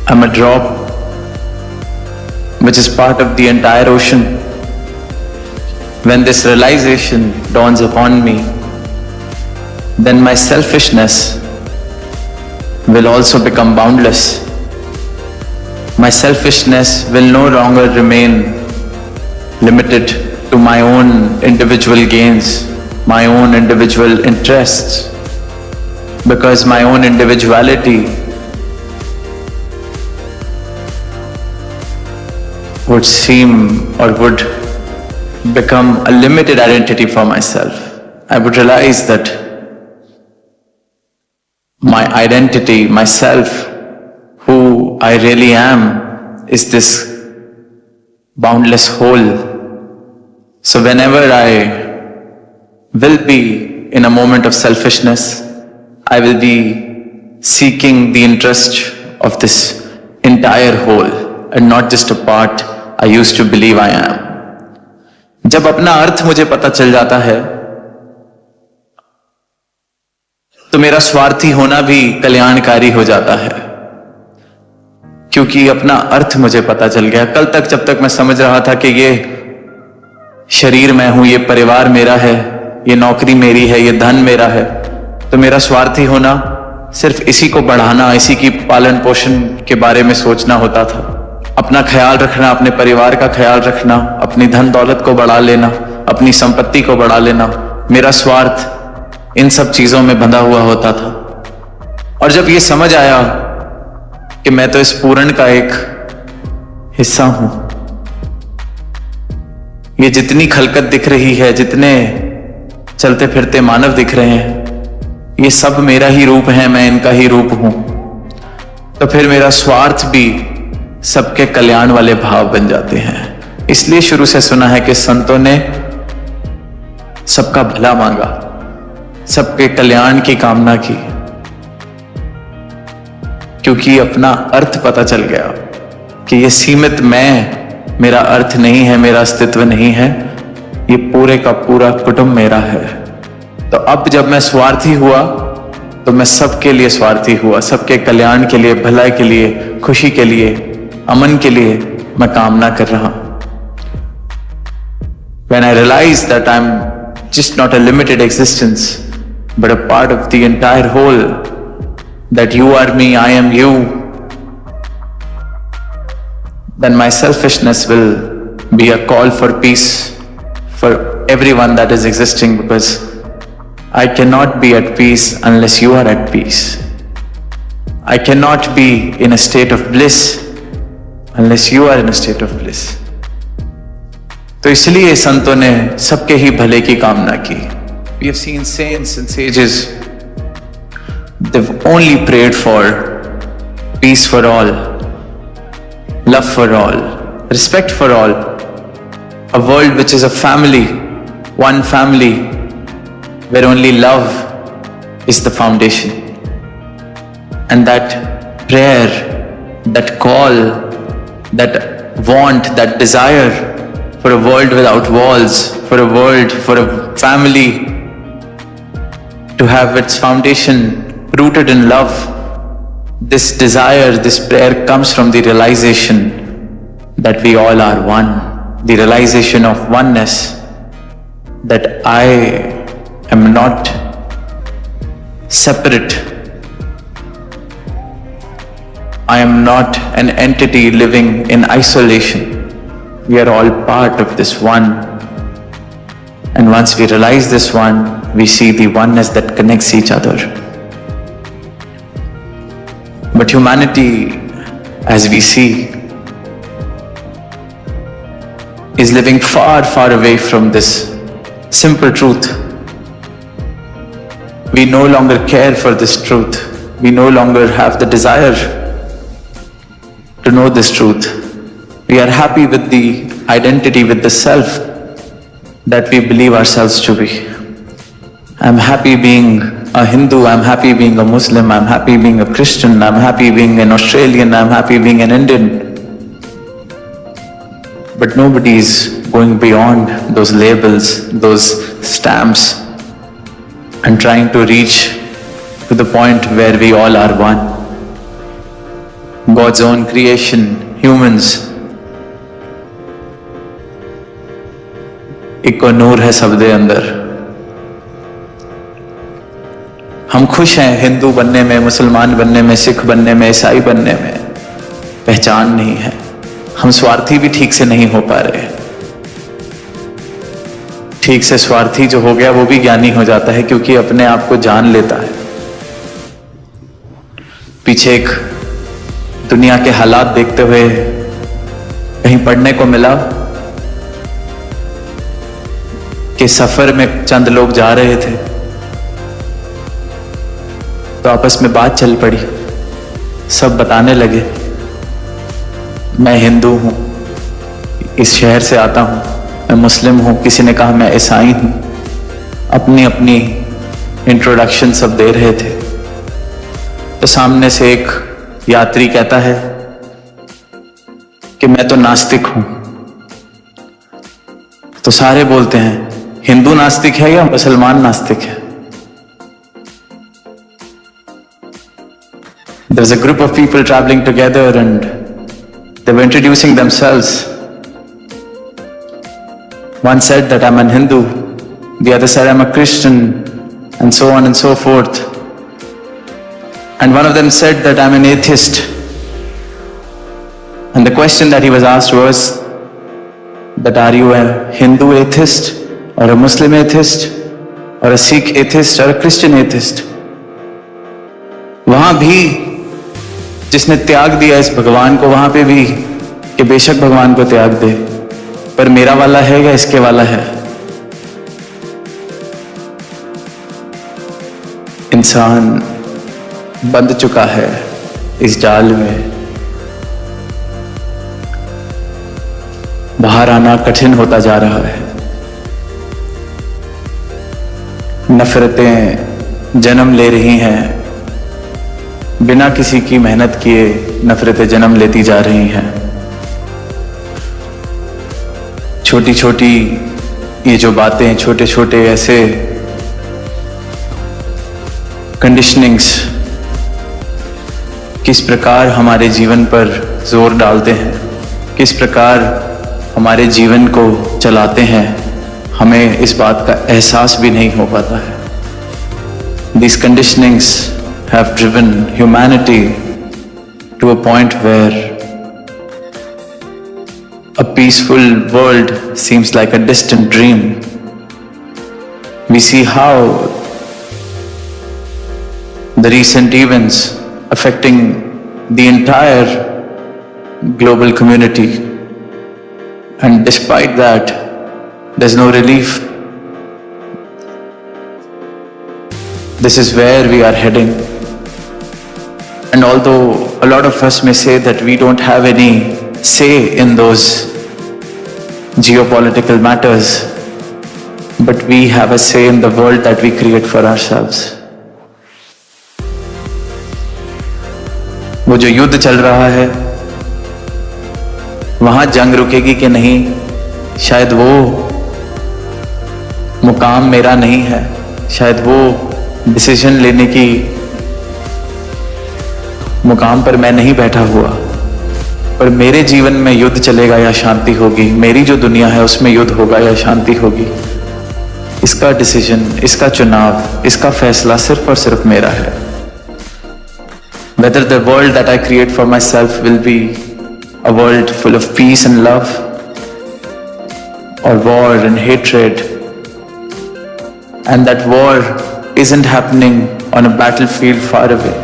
I'm a drop which is part of the entire ocean. When this realization dawns upon me, then my selfishness will also become boundless. My selfishness will no longer remain limited to my own individual gains, my own individual interests, because my own individuality would seem or would become a limited identity for myself. I would realize that my identity, myself, who I really am, is this boundless whole. So whenever I will be in a moment of selfishness, I will be seeking the interest of this entire whole and not just a part I used to believe I am. जब अपना अर्थ मुझे पता चल जाता है तो मेरा स्वार्थी होना भी कल्याणकारी हो जाता है, क्योंकि अपना अर्थ मुझे पता चल गया। कल तक जब तक मैं समझ रहा था कि ये शरीर मैं हूं, ये परिवार मेरा है, ये नौकरी मेरी है, ये धन मेरा है, तो मेरा स्वार्थी होना सिर्फ इसी को बढ़ाना, इसी की पालन पोषण के बारे में सोचना होता था। अपना ख्याल रखना, अपने परिवार का ख्याल रखना, अपनी धन दौलत को बढ़ा लेना, अपनी संपत्ति को बढ़ा लेना, मेरा स्वार्थ इन सब चीजों में बंधा हुआ होता था। और जब ये समझ आया कि मैं तो इस पूर्ण का एक हिस्सा हूं, ये जितनी खलकत दिख रही है, जितने चलते फिरते मानव दिख रहे हैं, ये सब मेरा ही रूप है, मैं इनका ही रूप हूं, तो फिर मेरा स्वार्थ भी सबके कल्याण वाले भाव बन जाते हैं। इसलिए शुरू से सुना है कि संतों ने सबका भला मांगा, सबके कल्याण की कामना की, क्योंकि अपना अर्थ पता चल गया कि ये सीमित मैं, मेरा अर्थ नहीं है, मेरा अस्तित्व नहीं है, ये पूरे का पूरा कुटुंब मेरा है। तो अब जब मैं स्वार्थी हुआ तो मैं सबके लिए स्वार्थी हुआ, सबके कल्याण के लिए, भलाई के लिए, खुशी के लिए, अमन के लिए मैं कामना कर रहा हूं। When I realized that I'm just not a limited existence, but a part of the entire whole, that you are me, I am you, then my selfishness will be a call for peace for everyone that is existing, because I cannot be at peace unless you are at peace. I cannot be in a state of bliss unless you are in a state of bliss. तो इसलिए संतों ने सबके ही भले की कामना की। We have seen saints and sages, they've only prayed for peace for all, love for all, respect for all, a world which is a family, one family, where only love is the foundation. And that prayer, that call, that want, that desire for a world without walls, for a world, for a family to have its foundation rooted in love, this desire, this prayer comes from the realization that we all are one, the realization of oneness, that I am not separate, I am not an entity living in isolation. We are all part of this one. And once we realize this one, we see the oneness that connects each other. But humanity, as we see, is living far, far away from this simple truth. We no longer care for this truth. We no longer have the desire to know this truth. We are happy with the identity, with the self that we believe ourselves to be. I'm happy being a Hindu, I'm happy being a Muslim, I'm happy being a Christian, I'm happy being an Australian, I'm happy being an Indian. But nobody is going beyond those labels, those stamps, and trying to reach to to the point where we all are one. God's own creation, humans, इको नूर है सब दे अंदर। हम खुश हैं हिंदू बनने में, मुसलमान बनने में, सिख बनने में, ईसाई बनने में, पहचान नहीं है। हम स्वार्थी भी ठीक से नहीं हो पा रहे। ठीक से स्वार्थी जो हो गया वो भी ज्ञानी हो जाता है, क्योंकि अपने आप को जान लेता है। पीछे एक दुनिया के हालात देखते हुए कहीं पढ़ने को मिला कि सफर में चंद लोग जा रहे थे तो आपस में बात चल पड़ी। सब बताने लगे, मैं हिंदू हूं, इस शहर से आता हूं, मैं मुस्लिम हूं, किसी ने कहा मैं ईसाई हूं। अपनी अपनी इंट्रोडक्शन सब दे रहे थे। तो सामने से एक यात्री कहता है कि मैं तो नास्तिक हूं। तो सारे बोलते हैं हिंदू नास्तिक है या मुसलमान नास्तिक है? There was a group of people traveling together and they were introducing themselves. One said that I'm a Hindu, the other said I'm a Christian, and so on and so forth. And one of them said that I'm an atheist. And the question that he was asked was that are you a Hindu atheist or a Muslim atheist or a Sikh atheist or a Christian atheist? वहां भी जिसने त्याग दिया इस भगवान को, वहां पे भी कि बेशक भगवान को त्याग दे, पर मेरा वाला है या इसके वाला है? इंसान बंध चुका है इस जाल में। बाहर आना कठिन होता जा रहा है। नफरतें जन्म ले रही हैं, बिना किसी की मेहनत किए नफरतें जन्म लेती जा रही हैं। छोटी छोटी ये जो बातें, छोटे छोटे ऐसे कंडीशनिंग्स किस प्रकार हमारे जीवन पर जोर डालते हैं, किस प्रकार हमारे जीवन को चलाते हैं, हमें इस बात का एहसास भी नहीं हो पाता है। These conditionings have driven humanity to a point where a peaceful world seems like a distant dream. We see how the recent events affecting the entire global community, and despite that, there's no relief. This is where we are heading. And although a lot of us may say that we don't have any say in those geopolitical matters, but we have a say in the world that we create for ourselves. वो जो युद्ध चल रहा है, वहां जंग रुकेगी कि नहीं, शायद वो मुकाम मेरा नहीं है, शायद वो डिसीजन लेने की मुकाम पर मैं नहीं बैठा हुआ, पर मेरे जीवन में युद्ध चलेगा या शांति होगी, मेरी जो दुनिया है उसमें युद्ध होगा या शांति होगी, इसका डिसीजन, इसका चुनाव, इसका फैसला सिर्फ और सिर्फ मेरा है। Whether the world that I create for myself will be a world full of peace and love, or war and hatred, and that war isn't happening on a battlefield far away.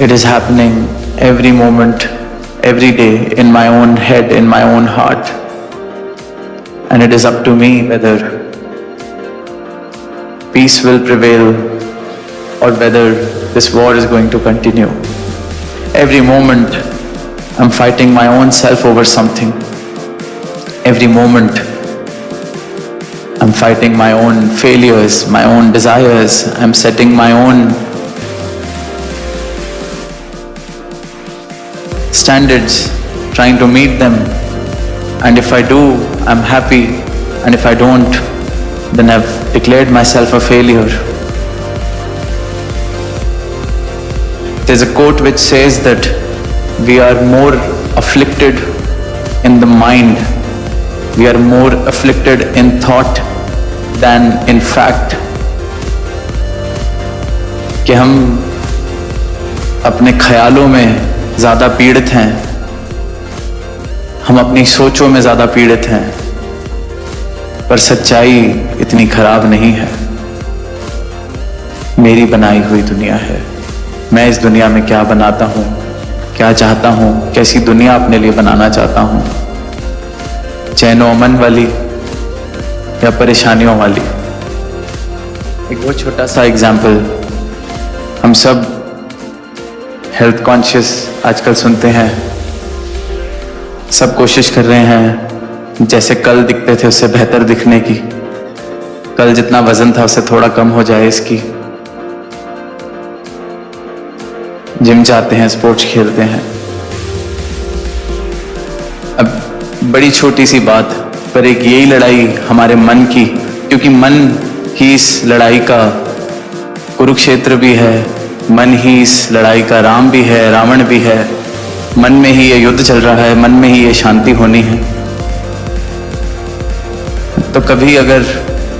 It is happening every moment, every day, in my own head, in my own heart. And it is up to me whether peace will prevail or whether this war is going to continue. Every moment I'm fighting my own self over something. Every moment I'm fighting my own failures, my own desires. I'm setting my own standards, trying to meet them. And if I do, I'm happy. And if I don't, then I've declared myself a failure. There's a quote which says that we are more afflicted in the mind, we are more afflicted in thought than in fact. कि हम अपने ख्यालों में ज़्यादा पीड़ित हैं, हम अपनी सोचों में ज़्यादा पीड़ित हैं, पर सच्चाई इतनी खराब नहीं है। मेरी बनाई हुई दुनिया है, मैं इस दुनिया में क्या बनाता हूँ, क्या चाहता हूँ, कैसी दुनिया अपने लिए बनाना चाहता हूँ, चैनो अमन वाली या परेशानियों वाली। एक बहुत छोटा सा एग्जाम्पल, हम सब हेल्थ कॉन्शियस आजकल सुनते हैं, सब कोशिश कर रहे हैं जैसे कल दिखते थे उससे बेहतर दिखने की, कल जितना वजन था उससे थोड़ा कम हो जाए इसकी। जिम जाते हैं, स्पोर्ट्स खेलते हैं। अब बड़ी छोटी सी बात पर एक यही लड़ाई हमारे मन की, क्योंकि मन ही इस लड़ाई का कुरुक्षेत्र भी है, मन ही इस लड़ाई का राम भी है, रावण भी है। मन में ही ये युद्ध चल रहा है, मन में ही ये शांति होनी है। तो कभी अगर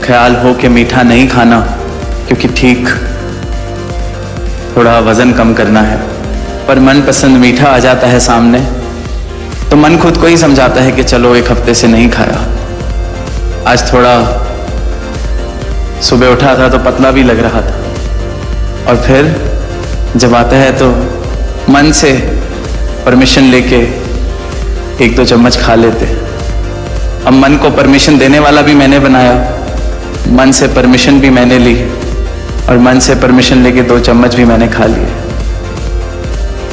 ख्याल हो कि मीठा नहीं खाना क्योंकि ठीक थोड़ा वजन कम करना है, पर मन पसंद मीठा आ जाता है सामने, तो मन खुद को ही समझाता है कि चलो एक हफ्ते से नहीं खाया, आज थोड़ा सुबह उठा था तो पतला भी लग रहा था। और फिर जब आता है तो मन से परमिशन लेके एक दो चम्मच खा लेते। अब मन को परमिशन देने वाला भी मैंने बनाया, मन से परमिशन भी मैंने ली, और मन से परमिशन लेके 2 चम्मच भी मैंने खा लिए।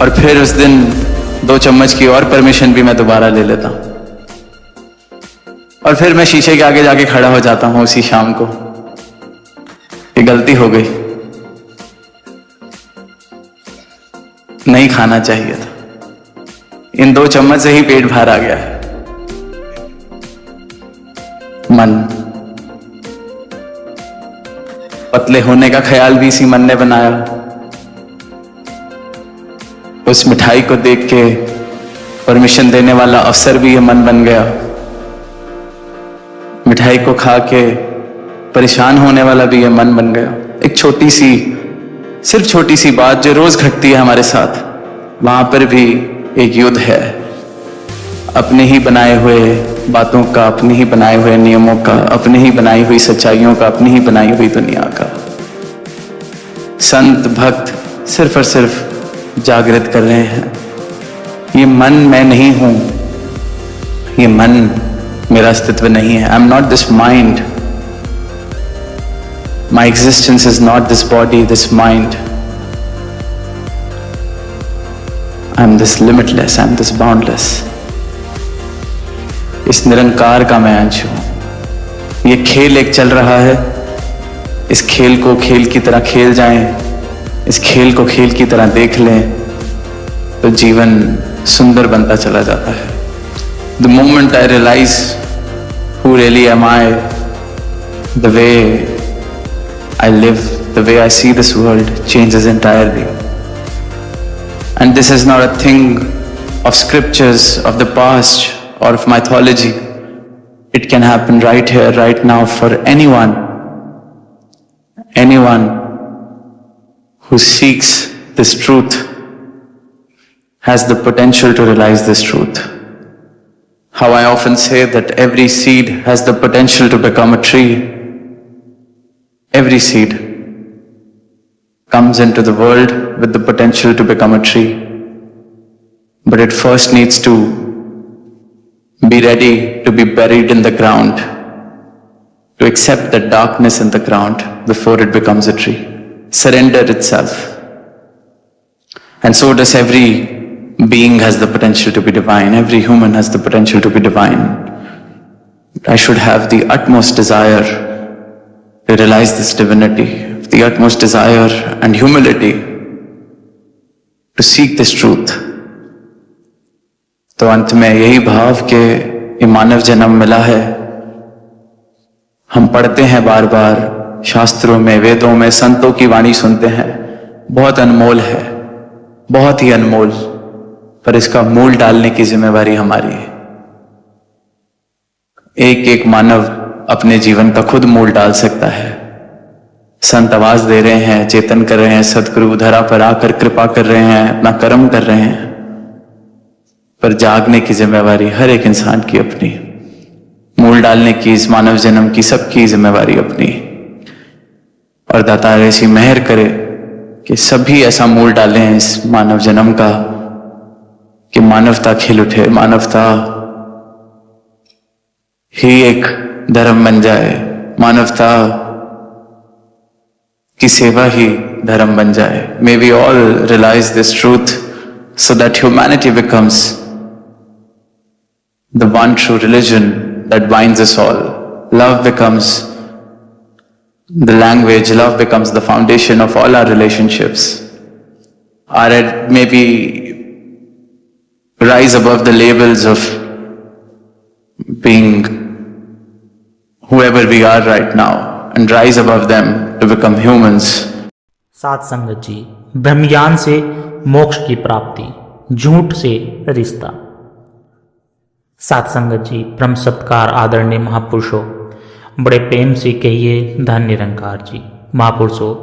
और फिर उस दिन 2 चम्मच की और परमिशन भी मैं दोबारा ले लेता हूं, और फिर मैं शीशे के आगे जाके खड़ा हो जाता हूं उसी शाम को, ये गलती हो गई, नहीं खाना चाहिए था, इन 2 चम्मच से ही पेट भर आ गया है। मन, पतले होने का ख्याल भी इसी मन ने बनाया। उस मिठाई को देख के परमिशन देने वाला अफसर भी ये मन बन गया, मिठाई को खा के परेशान होने वाला भी ये मन बन गया। एक छोटी सी, सिर्फ छोटी सी बात जो रोज घटती है हमारे साथ, वहां पर भी एक युद्ध है, अपने ही बनाए हुए बातों का, अपने ही बनाए हुए नियमों का, अपने ही बनाई हुई सच्चाइयों का, अपनी ही बनाई हुई दुनिया का। संत भक्त सिर्फ और सिर्फ जागृत कर रहे हैं, ये मन मैं नहीं हूं, ये मन मेरा अस्तित्व नहीं है। I am not this mind, my existence is not this body, this mind. I am this limitless, I am this boundless. इस निरंकार का मैं अंश हूं। ये खेल एक चल रहा है, इस खेल को खेल की तरह खेल जाएं, इस खेल को खेल की तरह देख लें, तो जीवन सुंदर बनता चला जाता है। The moment I realize who really am I, the way I live, the way I see this world changes entirely. And this is not a thing of scriptures of the past or of mythology. It can happen right here, right now, for anyone who seeks this truth has the potential to realize this truth. How I often say that every seed has the potential to become a tree. Every seed comes into the world with the potential to become a tree. But it first needs to be ready to be buried in the ground, to accept the darkness in the ground before it becomes a tree. Surrender itself. And so does every being has the potential to be divine. Every human has the potential to be divine. I should have the utmost desire to realize this divinity, the utmost desire and humility to seek this truth. तो अंत में यही भाव के ये मानव जन्म मिला है। हम पढ़ते हैं बार बार शास्त्रों में, वेदों में, संतों की वाणी सुनते हैं, बहुत अनमोल है। बहुत ही अनमोल, पर इसका मूल डालने की जिम्मेवारी हमारी है। एक एक मानव अपने जीवन का खुद मूल डाल सकता है। संत आवाज दे रहे हैं, चेतन कर रहे हैं, सदगुरु धरा पर आकर कृपा कर रहे हैं, अपना कर्म कर रहे हैं, पर जागने की जिम्मेवारी हर एक इंसान की अपनी, मूल डालने की इस मानव जन्म की सबकी जिम्मेवारी अपनी। और दातार ऐसी मेहर करे कि सभी ऐसा मूल डालें इस मानव जन्म का कि मानवता खिल उठे, मानवता ही एक धर्म बन जाए, मानवता की सेवा ही धर्म बन जाए। May we all realize this truth so that humanity becomes the one true religion that binds us all. Love becomes the language, love becomes the foundation of all our relationships. Our head maybe rise above the labels of being whoever we are right now and rise above them to become humans. सात संगत जी, ब्रह्मज्ञान से मोक्ष की प्राप्ति, झूठ से रिश्ता। सात संगत जी, परम सत्कार आदरणीय महापुरुषों, बड़े प्रेम से कहिए धन निरंकार जी। महापुरुषों,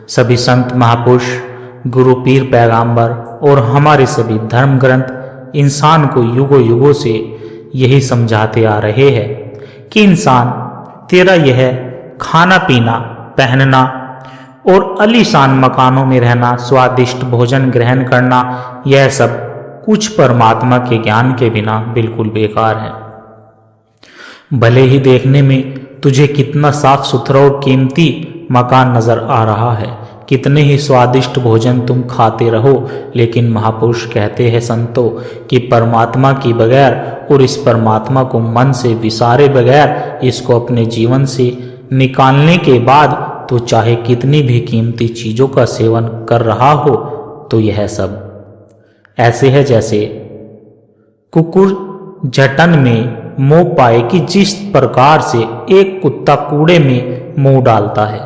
सभी संत महापुरुष, गुरु पीर पैगाम्बर और हमारे सभी धर्म ग्रंथ इंसान को युगों युगों से यही समझाते आ रहे हैं कि इंसान तेरा यह खाना पीना, पहनना और आलीशान मकानों में रहना, स्वादिष्ट भोजन ग्रहण करना, यह सब कुछ परमात्मा के ज्ञान के बिना बिल्कुल बेकार है। भले ही देखने में तुझे कितना साफ सुथरा और कीमती मकान नजर आ रहा है, कितने ही स्वादिष्ट भोजन तुम खाते रहो, लेकिन महापुरुष कहते हैं संतों कि परमात्मा की बगैर और इस परमात्मा को मन से विसारे बगैर, इसको अपने जीवन से निकालने के बाद तो चाहे कितनी भी कीमती चीजों का सेवन कर रहा हो, तो यह सब ऐसे है जैसे कुकुर जटन में मुंह पाए कि जिस प्रकार से एक कुत्ता कूड़े में मुंह डालता है,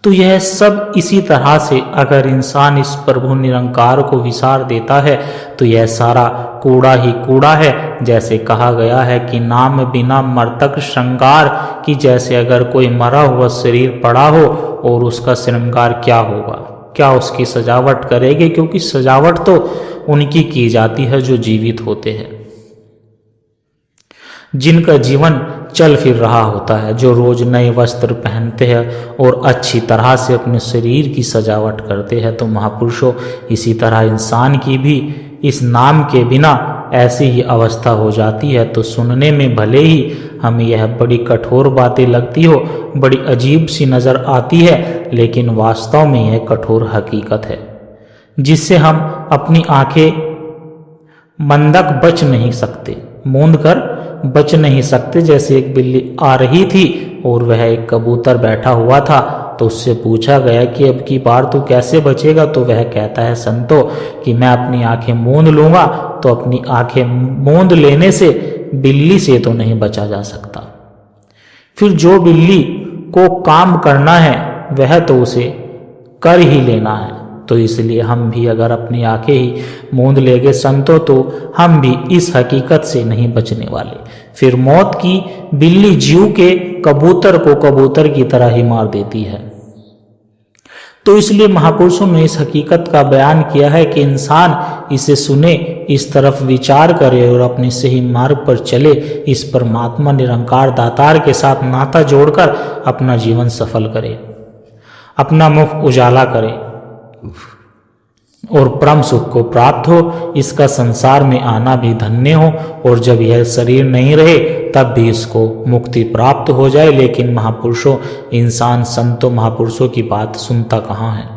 तो यह सब इसी तरह से अगर इंसान इस प्रभु निरंकार को विसार देता है तो यह सारा कूड़ा ही कूड़ा है। जैसे कहा गया है कि नाम बिना मर्तक श्रृंगार, कि जैसे अगर कोई मरा हुआ शरीर पड़ा हो और उसका श्रृंगार क्या होगा, क्या उसकी सजावट करेंगे, क्योंकि सजावट तो उनकी की जाती है जो जीवित होते हैं, जिनका जीवन चल फिर रहा होता है, जो रोज नए वस्त्र पहनते हैं और अच्छी तरह से अपने शरीर की सजावट करते हैं। तो महापुरुषों, इसी तरह इंसान की भी इस नाम के बिना ऐसी ही अवस्था हो जाती है। तो सुनने में भले ही हमें यह बड़ी कठोर बातें लगती हो, बड़ी अजीब सी नजर आती है, लेकिन वास्तव में यह कठोर हकीकत है जिससे हम अपनी आंखें मंदक बच नहीं सकते, मूंद कर बच नहीं सकते। जैसे एक बिल्ली आ रही थी और वह एक कबूतर बैठा हुआ था, तो उससे पूछा गया कि अब की बार तू कैसे बचेगा, तो वह कहता है संतो कि मैं अपनी आंखें मूंद लूंगा। तो अपनी आंखें मूंद लेने से बिल्ली से तो नहीं बचा जा सकता, फिर जो बिल्ली को काम करना है वह तो उसे कर ही लेना है। तो इसलिए हम भी अगर अपनी आंखें ही मूंद लेंगे संतो, तो हम भी इस हकीकत से नहीं बचने वाले। फिर मौत की बिल्ली जीव के कबूतर को कबूतर की तरह ही मार देती है। तो इसलिए महापुरुषों ने इस हकीकत का बयान किया है कि इंसान इसे सुने, इस तरफ विचार करे और अपने सही मार्ग पर चले, इस परमात्मा निरंकार दातार के साथ नाता जोड़कर अपना जीवन सफल करे, अपना मुख उजाला करे और परम सुख को प्राप्त हो। इसका संसार में आना भी धन्य हो, और जब यह शरीर नहीं रहे तब भी इसको मुक्ति प्राप्त हो जाए। लेकिन महापुरुषों, इंसान संतों महापुरुषों की बात सुनता कहाँ है,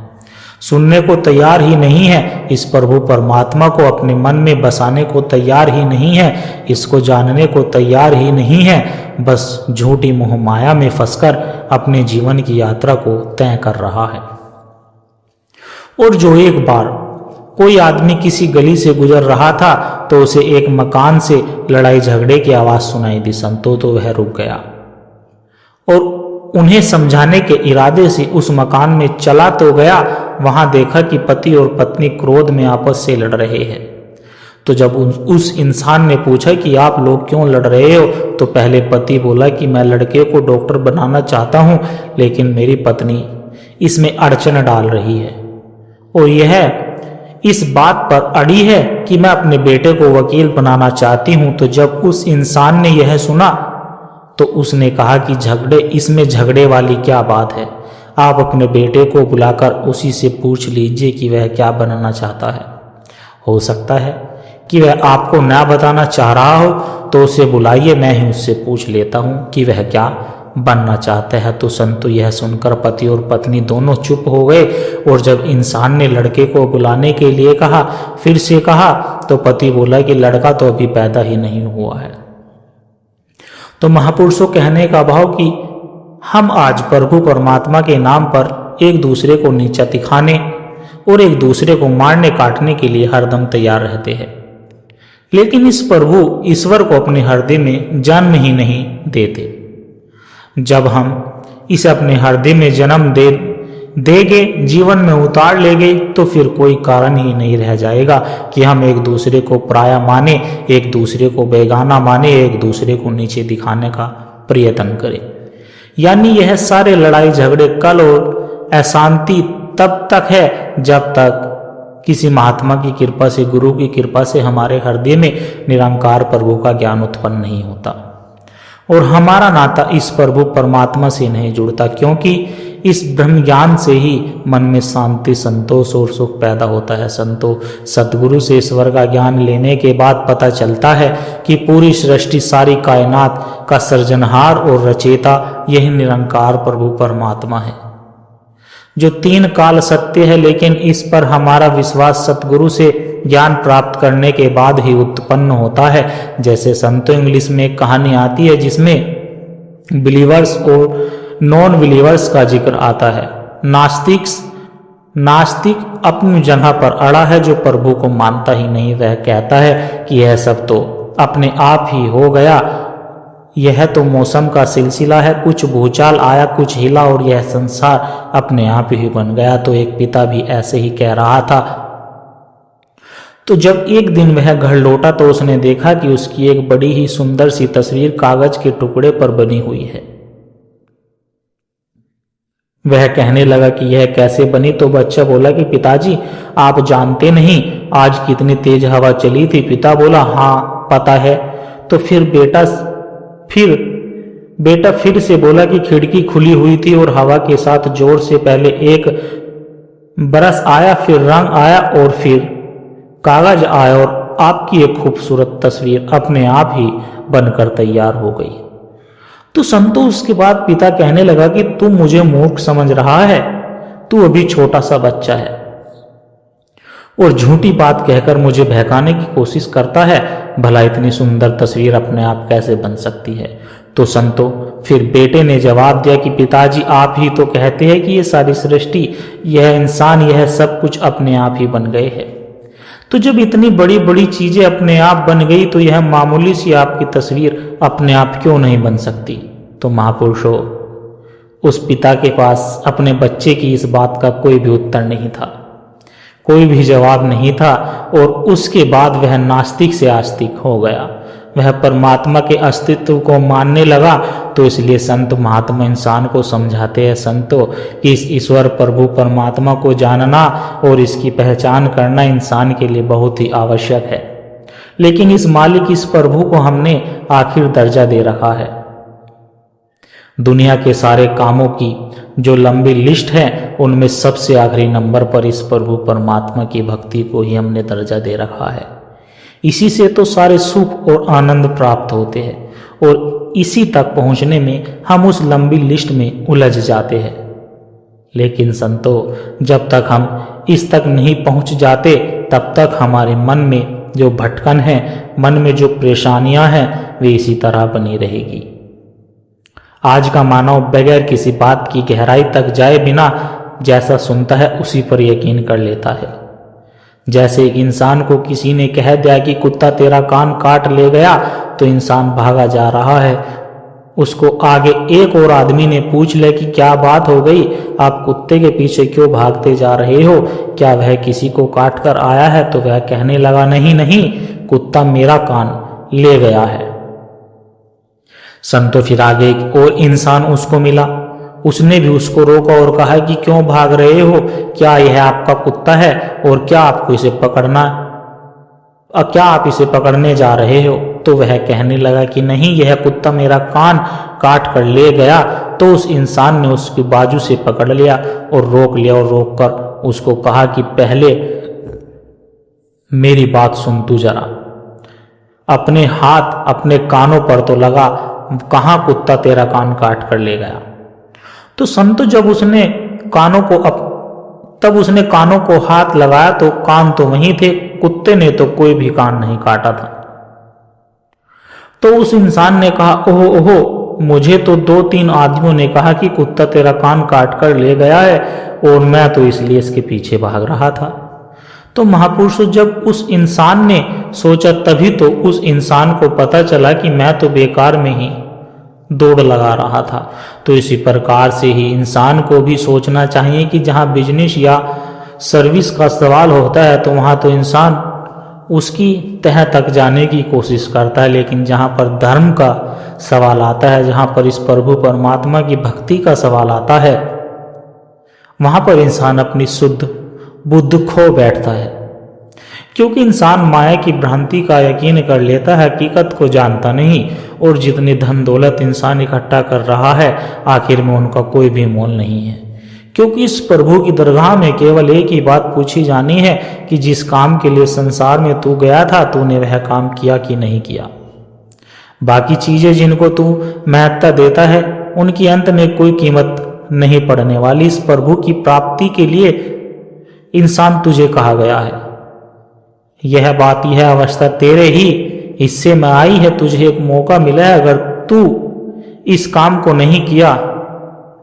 सुनने को तैयार ही नहीं है, इस प्रभु परमात्मा को अपने मन में बसाने को तैयार ही नहीं है, इसको जानने को तैयार ही नहीं है, बस झूठी मोह माया में फंसकर अपने जीवन की यात्रा को तय कर रहा है। और जो एक बार कोई आदमी किसी गली से गुजर रहा था तो उसे एक मकान से लड़ाई झगड़े की आवाज सुनाई दी संतो, तो वह रुक गया और उन्हें समझाने के इरादे से उस मकान में चला तो गया, वहां देखा कि पति और पत्नी क्रोध में आपस से लड़ रहे हैं। तो जब उस इंसान ने पूछा कि आप लोग क्यों लड़ रहे हो, तो पहले पति बोला कि मैं लड़के को डॉक्टर बनाना चाहता हूं, लेकिन मेरी पत्नी इसमें अड़चन डाल रही है और यह इस बात पर अड़ी है कि मैं अपने बेटे को वकील बनाना चाहती हूं। तो जब उस इंसान ने यह सुना तो उसने कहा कि इसमें झगड़े वाली क्या बात है, आप अपने बेटे को बुलाकर उसी से पूछ लीजिए कि वह क्या बनना चाहता है। हो सकता है कि वह आपको ना बताना चाह रहा हो, तो उसे बुलाइए, मैं ही उससे पूछ लेता हूं कि वह क्या बनना चाहता है। तो संतो यह सुनकर पति और पत्नी दोनों चुप हो गए और जब इंसान ने लड़के को बुलाने के लिए कहा, फिर से कहा, तो पति बोला कि लड़का तो अभी पैदा ही नहीं हुआ है। तो महापुरुषों कहने का भाव कि हम आज प्रभु परमात्मा के नाम पर एक दूसरे को नीचा दिखाने और एक दूसरे को मारने काटने के लिए हरदम तैयार रहते हैं, लेकिन इस प्रभु ईश्वर को अपने हृदय में जन्म ही नहीं देते। जब हम इसे अपने हृदय में जन्म देंगे, जीवन में उतार लेंगे, तो फिर कोई कारण ही नहीं रह जाएगा कि हम एक दूसरे को पराया माने, एक दूसरे को बेगाना माने, एक दूसरे को नीचे दिखाने का प्रयत्न करें। यानी यह सारे लड़ाई झगड़े, कल और अशांति तब तक है जब तक किसी महात्मा की कृपा से, गुरु की कृपा से हमारे हृदय में निरंकार प्रभु का ज्ञान उत्पन्न नहीं होता और हमारा नाता इस प्रभु परमात्मा से नहीं जुड़ता, क्योंकि इस ब्रह्म ज्ञान से ही मन में शांति, संतोष और सुख पैदा होता है। सतगुरु से ईश्वर का ज्ञान लेने के बाद पता चलता है कि पूरी सृष्टि, सारी कायनात का सृजनहार और रचयिता यही निरंकार प्रभु परमात्मा है, जो तीन काल सत्य है। लेकिन इस पर हमारा विश्वास सतगुरु से ज्ञान प्राप्त करने के बाद ही उत्पन्न होता है। जैसे संतो इंग्लिश में एक कहानी आती है जिसमें बिलीवर्स और नॉन बिलीवर्स का जिक्र आता है। नास्तिक अपनी जगह पर अड़ा है, जो प्रभु को मानता ही नहीं। वह कहता है कि यह सब तो अपने आप ही हो गया, यह तो मौसम का सिलसिला है, कुछ भूचाल आया, कुछ हिला और यह संसार अपने आप ही बन गया। तो एक पिता भी ऐसे ही कह रहा था। तो जब एक दिन वह घर लौटा तो उसने देखा कि उसकी एक बड़ी ही सुंदर सी तस्वीर कागज के टुकड़े पर बनी हुई है। वह कहने लगा कि यह कैसे बनी। तो बच्चा बोला कि पिताजी आप जानते नहीं आज कितनी तेज हवा चली थी। पिता बोला हाँ पता है। तो फिर बेटा फिर से बोला कि खिड़की खुली हुई थी और हवा के साथ जोर से पहले एक बरस आया, फिर रंग आया और फिर कागज आया और आपकी एक खूबसूरत तस्वीर अपने आप ही बनकर तैयार हो गई। तो संतो उसके बाद पिता कहने लगा कि तू मुझे मूर्ख समझ रहा है, तू अभी छोटा सा बच्चा है और झूठी बात कहकर मुझे बहकाने की कोशिश करता है। भला इतनी सुंदर तस्वीर अपने आप कैसे बन सकती है। तो संतो फिर बेटे ने जवाब दिया कि पिताजी आप ही तो कहते हैं कि ये सारी सृष्टि, यह इंसान, यह सब कुछ अपने आप ही बन गए हैं। तो जब इतनी बड़ी बड़ी चीजें अपने आप बन गई तो यह मामूली सी आपकी तस्वीर अपने आप क्यों नहीं बन सकती। तो महापुरुषों उस पिता के पास अपने बच्चे की इस बात का कोई भी उत्तर नहीं था, कोई भी जवाब नहीं था और उसके बाद वह नास्तिक से आस्तिक हो गया। वह परमात्मा के अस्तित्व को मानने लगा। तो इसलिए संत महात्मा इंसान को समझाते हैं संतों कि इस ईश्वर प्रभु परमात्मा को जानना और इसकी पहचान करना इंसान के लिए बहुत ही आवश्यक है। लेकिन इस मालिक, इस प्रभु को हमने आखिर दर्जा दे रखा है। दुनिया के सारे कामों की जो लंबी लिस्ट है उनमें सबसे आखिरी नंबर पर इस प्रभु परमात्मा की भक्ति को ही हमने दर्जा दे रखा है। इसी से तो सारे सुख और आनंद प्राप्त होते हैं और इसी तक पहुंचने में हम उस लंबी लिस्ट में उलझ जाते हैं। लेकिन संतो जब तक हम इस तक नहीं पहुंच जाते तब तक हमारे मन में जो भटकन है, मन में जो परेशानियां हैं वे इसी तरह बनी रहेगी। आज का मानव बगैर किसी बात की गहराई तक जाए बिना जैसा सुनता है उसी पर यकीन कर लेता है। जैसे एक इंसान को किसी ने कह दिया कि कुत्ता तेरा कान काट ले गया तो इंसान भागा जा रहा है उसको आगे एक और आदमी ने पूछ लिया कि क्या बात हो गई, आप कुत्ते के पीछे क्यों भागते जा रहे हो, क्या वह किसी को काट कर आया है? तो वह कहने लगा, नहीं नहीं, कुत्ता मेरा कान ले गया है। संतो फिर आगे एक और इंसान उसको मिला, उसने भी उसको रोका और कहा कि क्यों भाग रहे हो, क्या यह आपका कुत्ता है और क्या आपको इसे पकड़ना, क्या आप इसे पकड़ने जा रहे हो? तो वह कहने लगा कि नहीं, यह कुत्ता मेरा कान काट कर ले गया। तो उस इंसान ने उसकी बाजू से पकड़ लिया और रोक लिया और रोककर उसको कहा कि पहले मेरी बात सुन तू जरा, अपने हाथ अपने कानों पर तो लगा, कहां कुत्ता तेरा कान काट कर ले गया? तो संत जब उसने कानों को हाथ लगाया तो कान तो वहीं थे, कुत्ते ने तो कोई भी कान नहीं काटा था। तो उस इंसान ने कहा, ओहो ओहो, मुझे तो 2-3 आदमियों ने कहा कि कुत्ता तेरा कान काट कर ले गया है और मैं तो इसलिए इसके पीछे भाग रहा था। तो महापुरुषों, जब उस इंसान ने सोचा तभी तो उस इंसान को पता चला कि मैं तो बेकार में ही दौड़ लगा रहा था। तो इसी प्रकार से ही इंसान को भी सोचना चाहिए कि जहां बिजनेस या सर्विस का सवाल होता है तो वहां तो इंसान उसकी तह तक जाने की कोशिश करता है, लेकिन जहां पर धर्म का सवाल आता है, जहां पर इस प्रभु परमात्मा की भक्ति का सवाल आता है, वहां पर इंसान अपनी शुद्ध बुद्ध खो बैठता है। क्योंकि इंसान माया की भ्रांति का यकीन कर लेता है, हकीकत को जानता नहीं, और जितनी धन दौलत इंसान इकट्ठा कर रहा है आखिर में उनका कोई भी मोल नहीं है। क्योंकि इस प्रभु की दरगाह में केवल एक ही बात पूछी जानी है कि जिस काम के लिए संसार में तू गया था, तूने वह काम किया कि नहीं किया। बाकी चीजें जिनको तू महत्ता देता है उनकी अंत में कोई कीमत नहीं पड़ने वाली। इस प्रभु की प्राप्ति के लिए इंसान तुझे कहा गया है। यह बात, यह अवस्था तेरे ही हिस्से में आई है, तुझे एक मौका मिला है। अगर तू इस काम को नहीं किया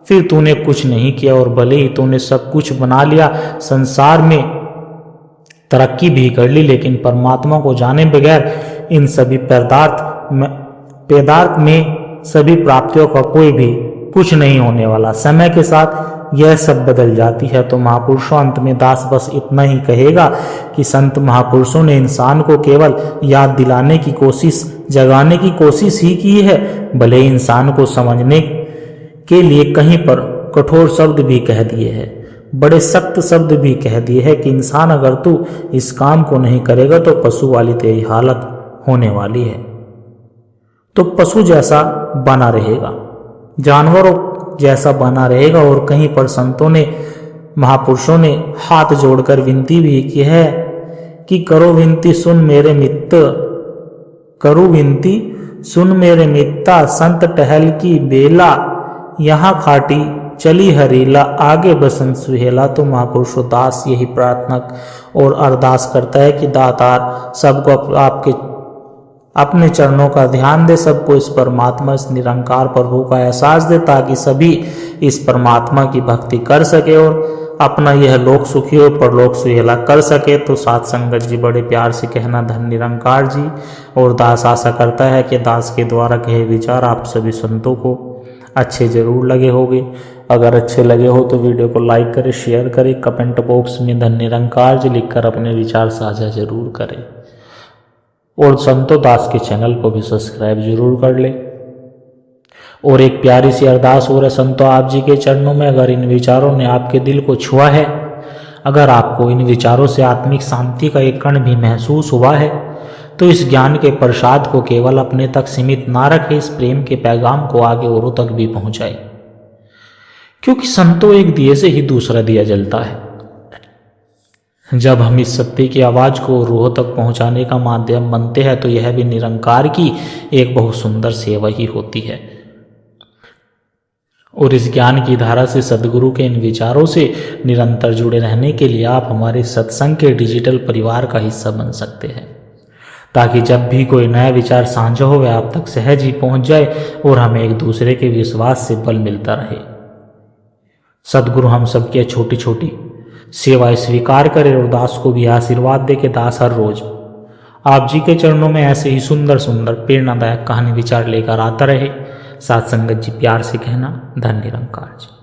फिर तूने कुछ नहीं किया, और भले ही तूने सब कुछ बना लिया, संसार में तरक्की भी कर ली, लेकिन परमात्मा को जाने बगैर इन सभी पदार्थ में सभी प्राप्तियों का कोई भी कुछ नहीं होने वाला। समय के साथ यह सब बदल जाती है। तो महापुरुषों, अंत में दास बस इतना ही कहेगा कि संत महापुरुषों ने इंसान को केवल याद दिलाने की कोशिश, जगाने की कोशिश ही की है। भले ही इंसान को समझने के लिए कहीं पर कठोर शब्द भी कह दिए हैं, बड़े सख्त शब्द भी कह दिए हैं कि इंसान अगर तू इस काम को नहीं करेगा तो पशु वाली तेरी हालत होने वाली है। तो पशु जैसा बना रहेगा, जानवरों जैसा बना रहेगा। और कहीं पर संतों ने, महापुरुषों ने हाथ जोड़कर विनती भी की है कि करो विनती सुन मेरे मित्र, करो विनती सुन मेरे मित्ता, संत टहल की बेला, यहाँ खाटी चली हरीला, आगे बसंत सुहेला। तो महापुरुषों, दास यही प्रार्थना और अरदास करता है कि दातार सबको आपके अपने चरणों का ध्यान दे, सबको इस परमात्मा, इस निरंकार प्रभु का एहसास दे, ताकि सभी इस परमात्मा की भक्ति कर सके और अपना यह लोक सुखी और परलोक सुहेला कर सके। तो साथ संगत जी बड़े प्यार से कहना धन निरंकार जी। और दास आशा करता है कि दास के द्वारा कहे विचार आप सभी संतों को अच्छे जरूर लगे होंगे। अगर अच्छे लगे हो तो वीडियो को लाइक करें, शेयर करें, कमेंट बॉक्स में धन निरंकार जी लिखकर अपने विचार साझा जरूर करें, और संतों दास के चैनल को भी सब्सक्राइब जरूर कर ले। और एक प्यारी सी अरदास हो रहा है संतों आप जी के चरणों में, अगर इन विचारों ने आपके दिल को छुआ है, अगर आपको इन विचारों से आत्मिक शांति का एक कण भी महसूस हुआ है, तो इस ज्ञान के प्रसाद को केवल अपने तक सीमित ना रखे, इस प्रेम के पैगाम को आगे औरों तक भी पहुंचाए। क्योंकि संतों, एक दिए से ही दूसरा दिया जलता है। जब हम इस सत्य की आवाज को रूहों तक पहुंचाने का माध्यम बनते हैं तो यह भी निरंकार की एक बहुत सुंदर सेवा ही होती है। और इस ज्ञान की धारा से सदगुरु के इन विचारों से निरंतर जुड़े रहने के लिए आप हमारे सत्संग के डिजिटल परिवार का हिस्सा बन सकते हैं, ताकि जब भी कोई नया विचार साझा हो वह आप तक सहज ही पहुंच जाए और हमें एक दूसरे के विश्वास से बल मिलता रहे। सदगुरु हम सबकी छोटी छोटी सेवाएं स्वीकार करे और दास को भी आशीर्वाद दे के दास हर रोज आप जी के चरणों में ऐसे ही सुंदर सुंदर प्रेरणादायक कहानी विचार लेकर आता रहे, साथ संगत जी प्यार से कहना। धन निरंकार जी।